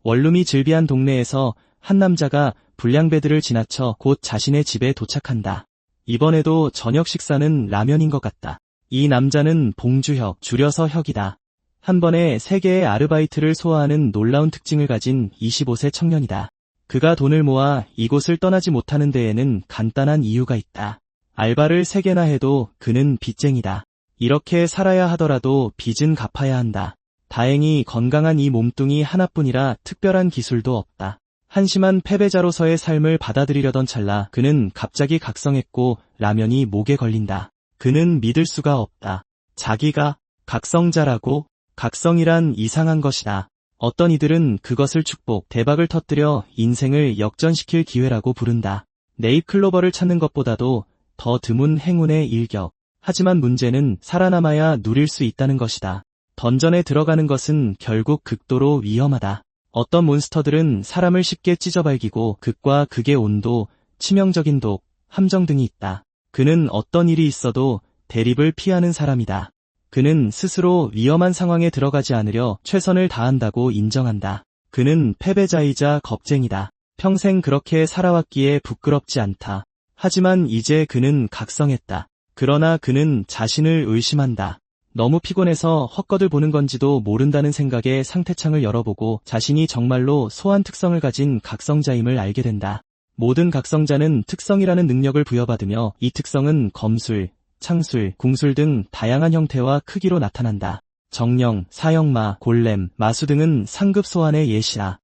원룸이 즐비한 동네에서 한 남자가 불량배들을 지나쳐 곧 자신의 집에 도착한다. 이번에도 저녁 식사는 라면인 것 같다. 이 남자는 봉주혁, 줄여서 혁이다. 한 번에 3개의 아르바이트를 소화하는 놀라운 특징을 가진 25세 청년이다. 그가 돈을 모아 이곳을 떠나지 못하는 데에는 간단한 이유가 있다. 알바를 3개나 해도 그는 빚쟁이다. 이렇게 살아야 하더라도 빚은 갚아야 한다. 다행히 건강한 이 몸뚱이 하나뿐이라 특별한 기술도 없다. 한심한 패배자로서의 삶을 받아들이려던 찰나 그는 갑자기 각성했고 라면이 목에 걸린다. 그는 믿을 수가 없다. 자기가 각성자라고? 각성이란 이상한 것이다. 어떤 이들은 그것을 축복, 대박을 터뜨려 인생을 역전시킬 기회라고 부른다. 네잎클로버를 찾는 것보다도 더 드문 행운의 일격. 하지만 문제는 살아남아야 누릴 수 있다는 것이다. 던전에 들어가는 것은 결국 극도로 위험하다. 어떤 몬스터들은 사람을 쉽게 찢어발기고 극과 극의 온도, 치명적인 독, 함정 등이 있다. 그는 어떤 일이 있어도 대립을 피하는 사람이다. 그는 스스로 위험한 상황에 들어가지 않으려 최선을 다한다고 인정한다. 그는 패배자이자 겁쟁이다. 평생 그렇게 살아왔기에 부끄럽지 않다. 하지만 이제 그는 각성했다. 그러나 그는 자신을 의심한다. 너무 피곤해서 헛것을 보는 건지도 모른다는 생각에 상태창을 열어보고 자신이 정말로 소환 특성을 가진 각성자임을 알게 된다. 모든 각성자는 특성이라는 능력을 부여받으며 이 특성은 검술, 창술, 궁술 등 다양한 형태와 크기로 나타난다. 정령, 사형마, 골렘, 마수 등은 상급 소환의 예시다.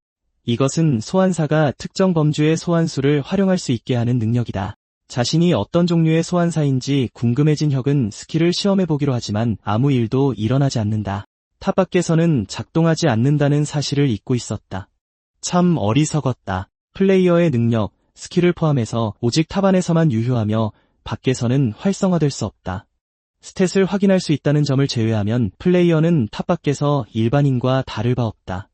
이것은 소환사가 특정 범주의 소환수를 활용할 수 있게 하는 능력이다. 자신이 어떤 종류의 소환사인지 궁금해진 혁은 스킬을 시험해보기로 하지만 아무 일도 일어나지 않는다. 탑 밖에서는 작동하지 않는다는 사실을 잊고 있었다. 참 어리석었다. 플레이어의 능력, 스킬을 포함해서 오직 탑 안에서만 유효하며 밖에서는 활성화될 수 없다. 스탯을 확인할 수 있다는 점을 제외하면 플레이어는 탑 밖에서 일반인과 다를 바 없다.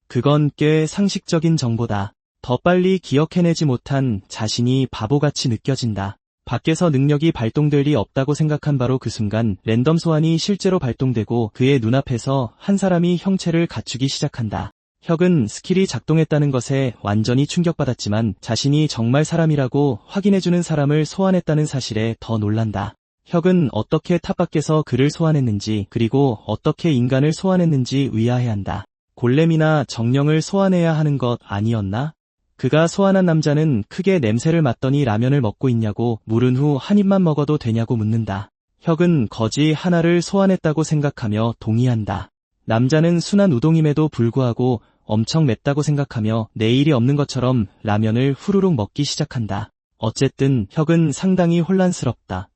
그건 꽤 상식적인 정보다. 더 빨리 기억해내지 못한 자신이 바보같이 느껴진다. 밖에서 능력이 발동될 리 없다고 생각한 바로 그 순간 랜덤 소환이 실제로 발동되고 그의 눈앞에서 한 사람이 형체를 갖추기 시작한다. 혁은 스킬이 작동했다는 것에 완전히 충격받았지만 자신이 정말 사람이라고 확인해주는 사람을 소환했다는 사실에 더 놀란다. 혁은 어떻게 탑 밖에서 그를 소환했는지 그리고 어떻게 인간을 소환했는지 의아해한다. 골렘이나 정령을 소환해야 하는 것 아니었나? 그가 소환한 남자는 크게 냄새를 맡더니 라면을 먹고 있냐고 물은 후 한 입만 먹어도 되냐고 묻는다. 혁은 거지 하나를 소환했다고 생각하며 동의한다. 남자는 순한 우동임에도 불구하고 엄청 맵다고 생각하며 내일이 없는 것처럼 라면을 후루룩 먹기 시작한다. 어쨌든 혁은 상당히 혼란스럽다.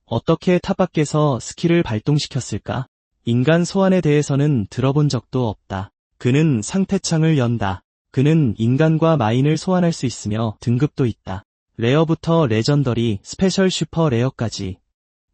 어떻게 탑 밖에서 스킬을 발동시켰을까? 인간 소환에 대해서는 들어본 적도 없다. 그는 상태창을 연다. 그는 인간과 마인을 소환할 수 있으며 등급도 있다. 레어부터 레전더리, 스페셜 슈퍼 레어까지.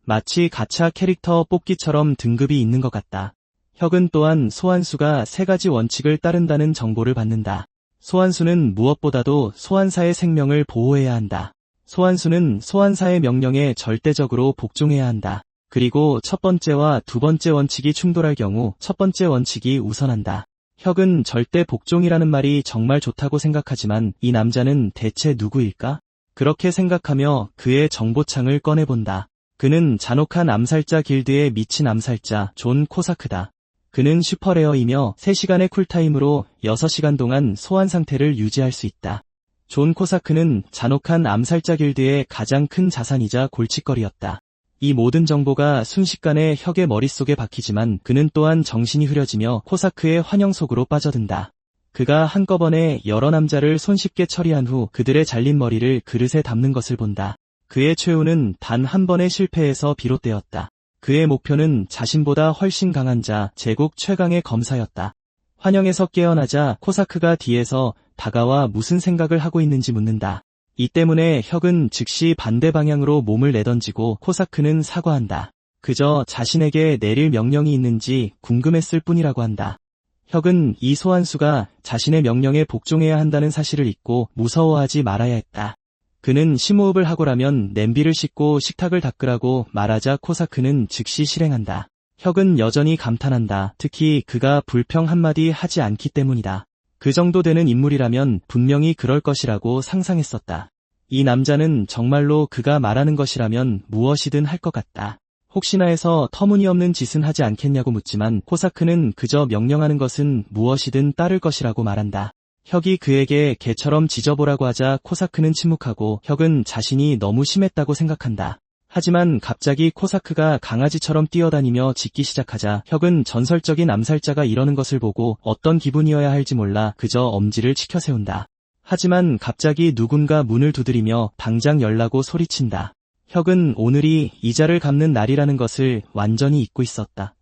마치 가챠 캐릭터 뽑기처럼 등급이 있는 것 같다. 혁은 또한 소환수가 3가지 원칙을 따른다는 정보를 받는다. 소환수는 무엇보다도 소환사의 생명을 보호해야 한다. 소환수는 소환사의 명령에 절대적으로 복종해야 한다. 그리고 첫 번째와 두 번째 원칙이 충돌할 경우 첫 번째 원칙이 우선한다. 혁은 절대 복종이라는 말이 정말 좋다고 생각하지만 이 남자는 대체 누구일까? 그렇게 생각하며 그의 정보창을 꺼내본다. 그는 잔혹한 암살자 길드의 미친 암살자 존 코사크다. 그는 슈퍼레어이며 3시간의 쿨타임으로 6시간 동안 소환 상태를 유지할 수 있다. 존 코사크는 잔혹한 암살자 길드의 가장 큰 자산이자 골칫거리였다. 이 모든 정보가 순식간에 혁의 머릿속에 박히지만 그는 또한 정신이 흐려지며 코사크의 환영 속으로 빠져든다. 그가 한꺼번에 여러 남자를 손쉽게 처리한 후 그들의 잘린 머리를 그릇에 담는 것을 본다. 그의 최후는 단 한 번의 실패에서 비롯되었다. 그의 목표는 자신보다 훨씬 강한 자, 제국 최강의 검사였다. 환영에서 깨어나자 코사크가 뒤에서 다가와 무슨 생각을 하고 있는지 묻는다. 이 때문에 혁은 즉시 반대 방향으로 몸을 내던지고 코사크는 사과한다. 그저 자신에게 내릴 명령이 있는지 궁금했을 뿐이라고 한다. 혁은 이 소환수가 자신의 명령에 복종해야 한다는 사실을 잊고 무서워하지 말아야 했다. 그는 심호흡을 하고라면 냄비를 씻고 식탁을 닦으라고 말하자 코사크는 즉시 실행한다. 혁은 여전히 감탄한다. 특히 그가 불평 한마디 하지 않기 때문이다. 그 정도 되는 인물이라면 분명히 그럴 것이라고 상상했었다. 이 남자는 정말로 그가 말하는 것이라면 무엇이든 할 것 같다. 혹시나 해서 터무니없는 짓은 하지 않겠냐고 묻지만 코사크는 그저 명령하는 것은 무엇이든 따를 것이라고 말한다. 혁이 그에게 개처럼 짖어보라고 하자 코사크는 침묵하고 혁은 자신이 너무 심했다고 생각한다. 하지만 갑자기 코사크가 강아지처럼 뛰어다니며 짖기 시작하자 혁은 전설적인 암살자가 이러는 것을 보고 어떤 기분이어야 할지 몰라 그저 엄지를 치켜세운다. 하지만 갑자기 누군가 문을 두드리며 당장 열라고 소리친다. 혁은 오늘이 이자를 갚는 날이라는 것을 완전히 잊고 있었다.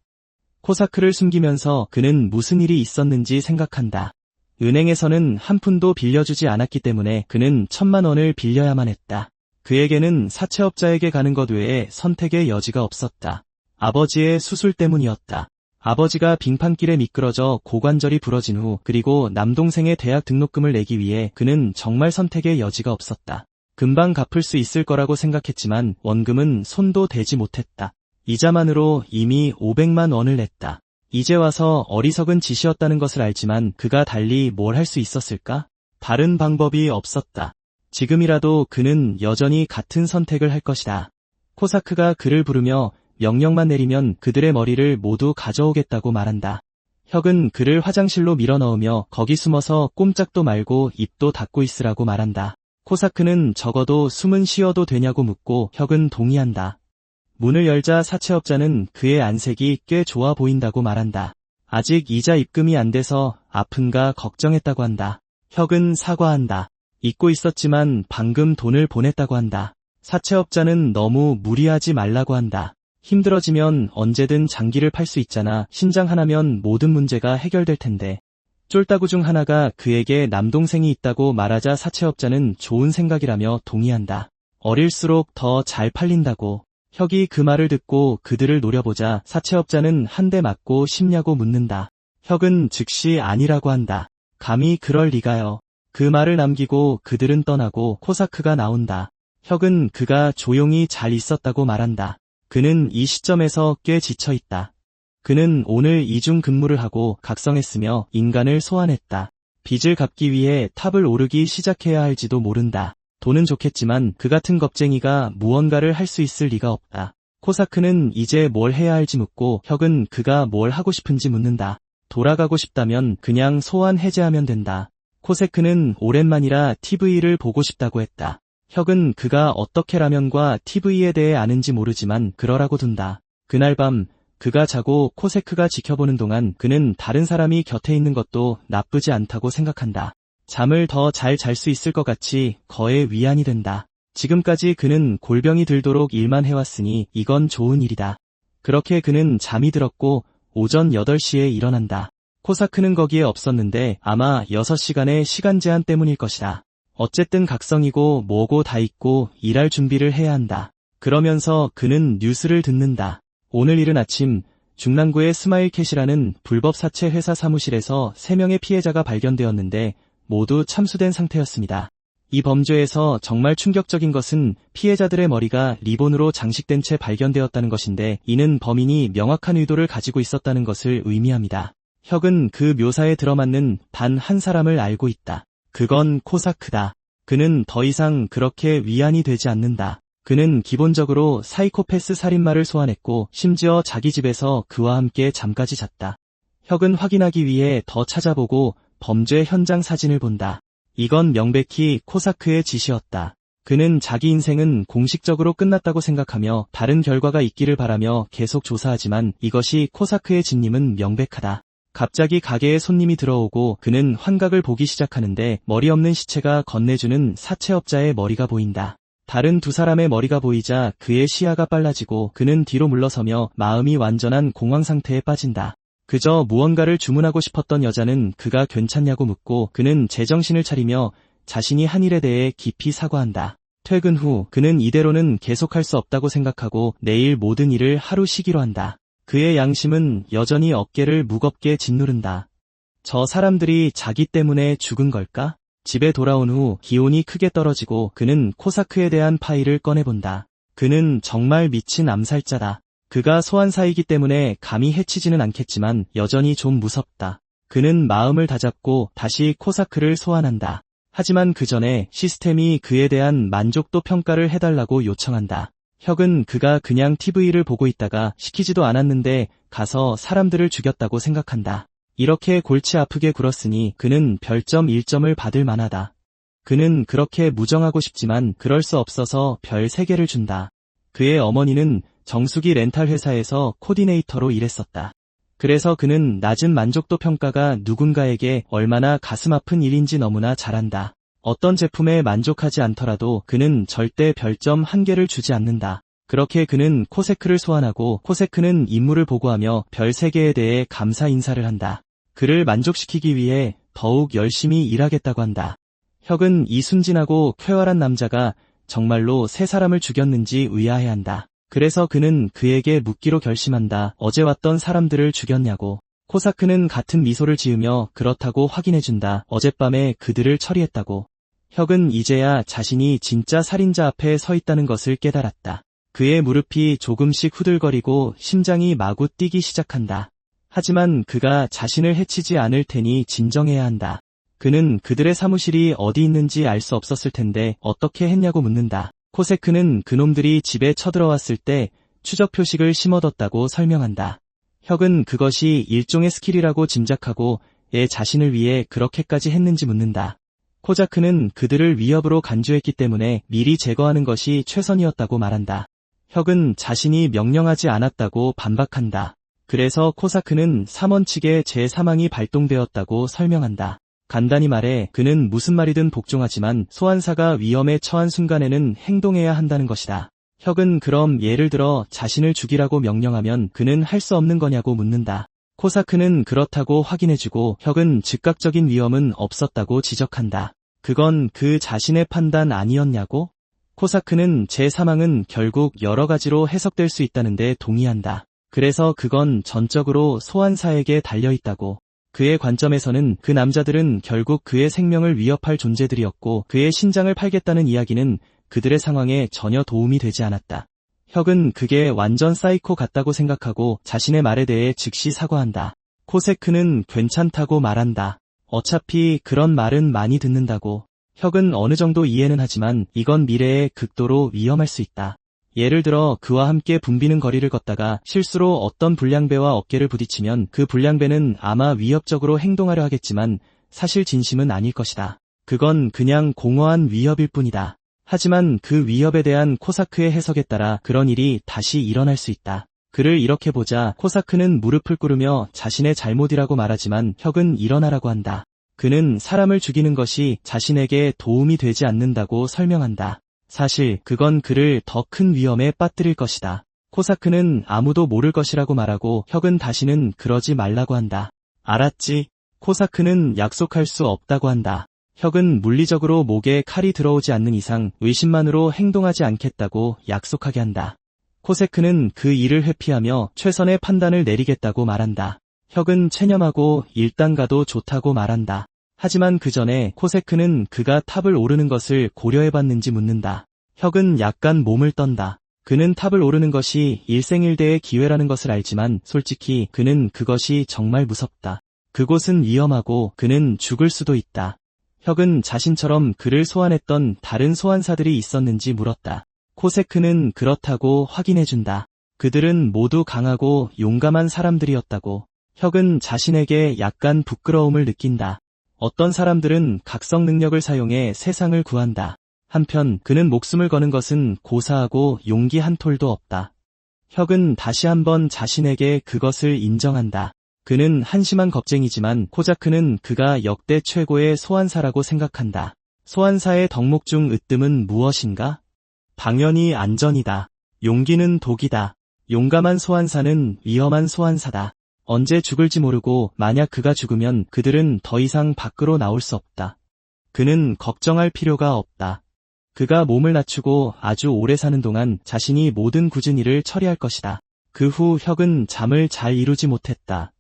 코사크를 숨기면서 그는 무슨 일이 있었는지 생각한다. 은행에서는 한 푼도 빌려주지 않았기 때문에 그는 1,000만 원을 빌려야만 했다. 그에게는 사채업자에게 가는 것 외에 선택의 여지가 없었다. 아버지의 수술 때문이었다. 아버지가 빙판길에 미끄러져 고관절이 부러진 후 그리고 남동생의 대학 등록금을 내기 위해 그는 정말 선택의 여지가 없었다. 금방 갚을 수 있을 거라고 생각했지만 원금은 손도 대지 못했다. 이자만으로 이미 500만 원을 냈다. 이제 와서 어리석은 짓이었다는 것을 알지만 그가 달리 뭘 할 수 있었을까? 다른 방법이 없었다. 지금이라도 그는 여전히 같은 선택을 할 것이다. 코사크가 그를 부르며 명령만 내리면 그들의 머리를 모두 가져오겠다고 말한다. 혁은 그를 화장실로 밀어넣으며 거기 숨어서 꼼짝도 말고 입도 닫고 있으라고 말한다. 코사크는 적어도 숨은 쉬어도 되냐고 묻고 혁은 동의한다. 문을 열자 사채업자는 그의 안색이 꽤 좋아 보인다고 말한다. 아직 이자 입금이 안 돼서 아픈가 걱정했다고 한다. 혁은 사과한다. 잊고 있었지만 방금 돈을 보냈다고 한다. 사채업자는 너무 무리하지 말라고 한다. 힘들어지면 언제든 장기를 팔 수 있잖아. 신장 하나면 모든 문제가 해결될 텐데. 쫄따구 중 하나가 그에게 남동생이 있다고 말하자 사채업자는 좋은 생각이라며 동의한다. 어릴수록 더 잘 팔린다고. 혁이 그 말을 듣고 그들을 노려보자 사채업자는 한 대 맞고 싶냐고 묻는다. 혁은 즉시 아니라고 한다. 감히 그럴 리가요. 그 말을 남기고 그들은 떠나고 코사크가 나온다. 혁은 그가 조용히 잘 있었다고 말한다. 그는 이 시점에서 꽤 지쳐있다. 그는 오늘 이중 근무를 하고 각성했으며 인간을 소환했다. 빚을 갚기 위해 탑을 오르기 시작해야 할지도 모른다. 돈은 좋겠지만 그 같은 겁쟁이가 무언가를 할 수 있을 리가 없다. 코사크는 이제 뭘 해야 할지 묻고 혁은 그가 뭘 하고 싶은지 묻는다. 돌아가고 싶다면 그냥 소환 해제하면 된다. 코사크는 오랜만이라 TV를 보고 싶다고 했다. 혁은 그가 어떻게 라면과 TV에 대해 아는지 모르지만 그러라고 둔다. 그날 밤 그가 자고 코사크가 지켜보는 동안 그는 다른 사람이 곁에 있는 것도 나쁘지 않다고 생각한다. 잠을 더 잘 잘 수 있을 것 같이 거의 위안이 된다. 지금까지 그는 골병이 들도록 일만 해왔으니 이건 좋은 일이다. 그렇게 그는 잠이 들었고 오전 8시에 일어난다. 코사크는 거기에 없었는데 아마 6시간의 시간 제한 때문일 것이다. 어쨌든 각성이고 뭐고 다 있고 일할 준비를 해야 한다. 그러면서 그는 뉴스를 듣는다. 오늘 이른 아침 중랑구의 스마일캣이라는 불법 사채 회사 사무실에서 3명의 피해자가 발견되었는데 모두 참수된 상태였습니다. 이 범죄에서 정말 충격적인 것은 피해자들의 머리가 리본으로 장식된 채 발견되었다는 것인데 이는 범인이 명확한 의도를 가지고 있었다는 것을 의미합니다. 혁은 그 묘사에 들어맞는 단 한 사람을 알고 있다. 그건 코사크다. 그는 더 이상 그렇게 위안이 되지 않는다. 그는 기본적으로 사이코패스 살인마를 소환했고 심지어 자기 집에서 그와 함께 잠까지 잤다. 혁은 확인하기 위해 더 찾아보고 범죄 현장 사진을 본다. 이건 명백히 코사크의 짓이었다. 그는 자기 인생은 공식적으로 끝났다고 생각하며 다른 결과가 있기를 바라며 계속 조사하지만 이것이 코사크의 짓임은 명백하다. 갑자기 가게에 손님이 들어오고 그는 환각을 보기 시작하는데 머리 없는 시체가 건네주는 사채업자의 머리가 보인다. 다른 두 사람의 머리가 보이자 그의 시야가 빨라지고 그는 뒤로 물러서며 마음이 완전한 공황 상태에 빠진다. 그저 무언가를 주문하고 싶었던 여자는 그가 괜찮냐고 묻고 그는 제정신을 차리며 자신이 한 일에 대해 깊이 사과한다. 퇴근 후 그는 이대로는 계속할 수 없다고 생각하고 내일 모든 일을 하루 쉬기로 한다. 그의 양심은 여전히 어깨를 무겁게 짓누른다. 저 사람들이 자기 때문에 죽은 걸까? 집에 돌아온 후 기온이 크게 떨어지고 그는 코사크에 대한 파일을 꺼내본다. 그는 정말 미친 암살자다. 그가 소환사이기 때문에 감히 해치지는 않겠지만 여전히 좀 무섭다. 그는 마음을 다잡고 다시 코사크를 소환한다. 하지만 그 전에 시스템이 그에 대한 만족도 평가를 해달라고 요청한다. 혁은 그가 그냥 TV를 보고 있다가 시키지도 않았는데 가서 사람들을 죽였다고 생각한다. 이렇게 골치 아프게 굴었으니 그는 별점 1점을 받을 만하다. 그는 그렇게 무정하고 싶지만 그럴 수 없어서 별 3개를 준다. 그의 어머니는 정수기 렌탈 회사에서 코디네이터로 일했었다. 그래서 그는 낮은 만족도 평가가 누군가에게 얼마나 가슴 아픈 일인지 너무나 잘 안다. 어떤 제품에 만족하지 않더라도 그는 절대 별점 1개를 주지 않는다. 그렇게 그는 코세크를 소환하고 코세크는 임무를 보고하며 별 3개에 대해 감사 인사를 한다. 그를 만족시키기 위해 더욱 열심히 일하겠다고 한다. 혁은 이 순진하고 쾌활한 남자가 정말로 3사람을 죽였는지 의아해한다. 그래서 그는 그에게 묻기로 결심한다. 어제 왔던 사람들을 죽였냐고. 코사크는 같은 미소를 지으며 그렇다고 확인해준다. 어젯밤에 그들을 처리했다고. 혁은 이제야 자신이 진짜 살인자 앞에 서 있다는 것을 깨달았다. 그의 무릎이 조금씩 후들거리고 심장이 마구 뛰기 시작한다. 하지만 그가 자신을 해치지 않을 테니 진정해야 한다. 그는 그들의 사무실이 어디 있는지 알 수 없었을 텐데 어떻게 했냐고 묻는다. 코세크는 그놈들이 집에 쳐들어왔을 때 추적 표식을 심어뒀다고 설명한다. 혁은 그것이 일종의 스킬이라고 짐작하고 애 자신을 위해 그렇게까지 했는지 묻는다. 코자크는 그들을 위협으로 간주했기 때문에 미리 제거하는 것이 최선이었다고 말한다. 혁은 자신이 명령하지 않았다고 반박한다. 그래서 코사크는 삼원 측의 제3항이 발동되었다고 설명한다. 간단히 말해 그는 무슨 말이든 복종하지만 소환사가 위험에 처한 순간에는 행동해야 한다는 것이다. 혁은 그럼 예를 들어 자신을 죽이라고 명령하면 그는 할 수 없는 거냐고 묻는다. 코사크는 그렇다고 확인해주고 혁은 즉각적인 위험은 없었다고 지적한다. 그건 그 자신의 판단 아니었냐고? 코사크는 제3항은 결국 여러 가지로 해석될 수 있다는데 동의한다. 그래서 그건 전적으로 소환사에게 달려있다고. 그의 관점에서는 그 남자들은 결국 그의 생명을 위협할 존재들이었고 그의 신장을 팔겠다는 이야기는 그들의 상황에 전혀 도움이 되지 않았다. 혁은 그게 완전 사이코 같다고 생각하고 자신의 말에 대해 즉시 사과한다. 코세크는 괜찮다고 말한다. 어차피 그런 말은 많이 듣는다고. 혁은 어느 정도 이해는 하지만 이건 미래에 극도로 위험할 수 있다. 예를 들어 그와 함께 붐비는 거리를 걷다가 실수로 어떤 불량배와 어깨를 부딪히면 그 불량배는 아마 위협적으로 행동하려 하겠지만 사실 진심은 아닐 것이다. 그건 그냥 공허한 위협일 뿐이다. 하지만 그 위협에 대한 코사크의 해석에 따라 그런 일이 다시 일어날 수 있다. 그를 이렇게 보자 코사크는 무릎을 꿇으며 자신의 잘못이라고 말하지만 혁은 일어나라고 한다. 그는 사람을 죽이는 것이 자신에게 도움이 되지 않는다고 설명한다. 사실 그건 그를 더 큰 위험에 빠뜨릴 것이다. 코사크는 아무도 모를 것이라고 말하고 혁은 다시는 그러지 말라고 한다. 알았지? 코사크는 약속할 수 없다고 한다. 혁은 물리적으로 목에 칼이 들어오지 않는 이상 의심만으로 행동하지 않겠다고 약속하게 한다. 코세크는 그 일을 회피하며 최선의 판단을 내리겠다고 말한다. 혁은 체념하고 일단 가도 좋다고 말한다. 하지만 그 전에 코세크는 그가 탑을 오르는 것을 고려해봤는지 묻는다. 혁은 약간 몸을 떤다. 그는 탑을 오르는 것이 일생일대의 기회라는 것을 알지만 솔직히 그는 그것이 정말 무섭다. 그곳은 위험하고 그는 죽을 수도 있다. 혁은 자신처럼 그를 소환했던 다른 소환사들이 있었는지 물었다. 코세크는 그렇다고 확인해준다. 그들은 모두 강하고 용감한 사람들이었다고. 혁은 자신에게 약간 부끄러움을 느낀다. 어떤 사람들은 각성 능력을 사용해 세상을 구한다. 한편 그는 목숨을 거는 것은 고사하고 용기 한 톨도 없다. 혁은 다시 한번 자신에게 그것을 인정한다. 그는 한심한 겁쟁이지만 코자크는 그가 역대 최고의 소환사라고 생각한다. 소환사의 덕목 중 으뜸은 무엇인가? 당연히 안전이다. 용기는 독이다. 용감한 소환사는 위험한 소환사다. 언제 죽을지 모르고 만약 그가 죽으면 그들은 더 이상 밖으로 나올 수 없다. 그는 걱정할 필요가 없다. 그가 몸을 낮추고 아주 오래 사는 동안 자신이 모든 굳은 일을 처리할 것이다. 그 후 혁은 잠을 잘 이루지 못했다.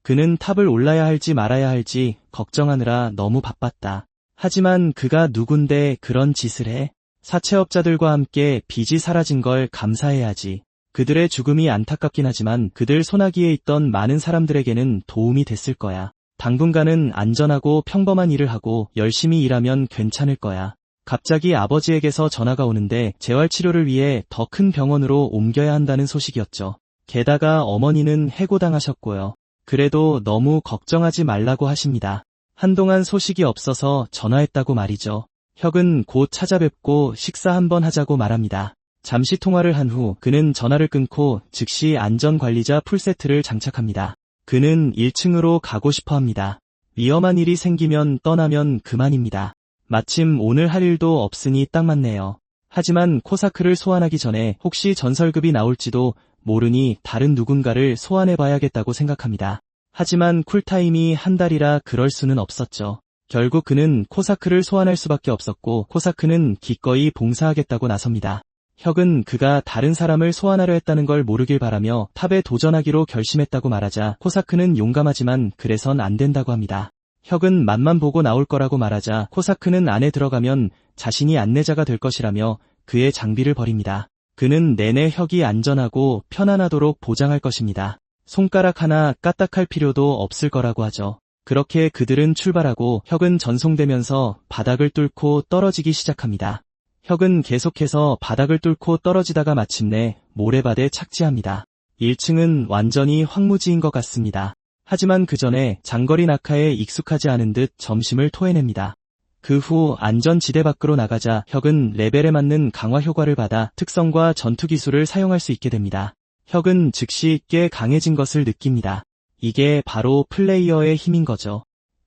그는 탑을 올라야 할지 말아야 할지 걱정하느라 너무 바빴다. 하지만 그가 누군데 그런 짓을 해? 사채업자들과 함께 빚이 사라진 걸 감사해야지. 그들의 죽음이 안타깝긴 하지만 그들 소나기에 있던 많은 사람들에게는 도움이 됐을 거야. 당분간은 안전하고 평범한 일을 하고 열심히 일하면 괜찮을 거야. 갑자기 아버지에게서 전화가 오는데 재활치료를 위해 더 큰 병원으로 옮겨야 한다는 소식이었죠. 게다가 어머니는 해고당하셨고요. 그래도 너무 걱정하지 말라고 하십니다. 한동안 소식이 없어서 전화했다고 말이죠. 혁은 곧 찾아뵙고 식사 한번 하자고 말합니다. 잠시 통화를 한 후 그는 전화를 끊고 즉시 안전관리자 풀세트를 장착합니다. 그는 1층으로 가고 싶어 합니다. 위험한 일이 생기면 떠나면 그만입니다. 마침 오늘 할 일도 없으니 딱 맞네요. 하지만 코사크를 소환하기 전에 혹시 전설급이 나올지도 모르니 다른 누군가를 소환해봐야겠다고 생각합니다. 하지만 쿨타임이 한 달이라 그럴 수는 없었죠. 결국 그는 코사크를 소환할 수밖에 없었고 코사크는 기꺼이 봉사하겠다고 나섭니다. 혁은 그가 다른 사람을 소환하려 했다는 걸 모르길 바라며 탑에 도전하기로 결심했다고 말하자 코사크는 용감하지만 그래선 안 된다고 합니다. 혁은 맛만 보고 나올 거라고 말하자 코사크는 안에 들어가면 자신이 안내자가 될 것이라며 그의 장비를 버립니다. 그는 내내 혁이 안전하고 편안하도록 보장할 것입니다. 손가락 하나 까딱할 필요도 없을 거라고 하죠. 그렇게 그들은 출발하고 혁은 전송되면서 바닥을 뚫고 떨어지기 시작합니다. 혁은 계속해서 바닥을 뚫고 떨어지다가 마침내 모래바다에 착지합니다. 1층은 완전히 황무지인 것 같습니다. 하지만 그 전에 장거리 낙하에 익숙하지 않은 듯 점심을 토해냅니다. 그 후 안전지대 밖으로 나가자 혁은 레벨에 맞는 강화 효과를 받아 특성과 전투 기술을 사용할 수 있게 됩니다. 혁은 즉시 꽤 강해진 것을 느낍니다. 이게 바로 플레이어의 힘인 거죠.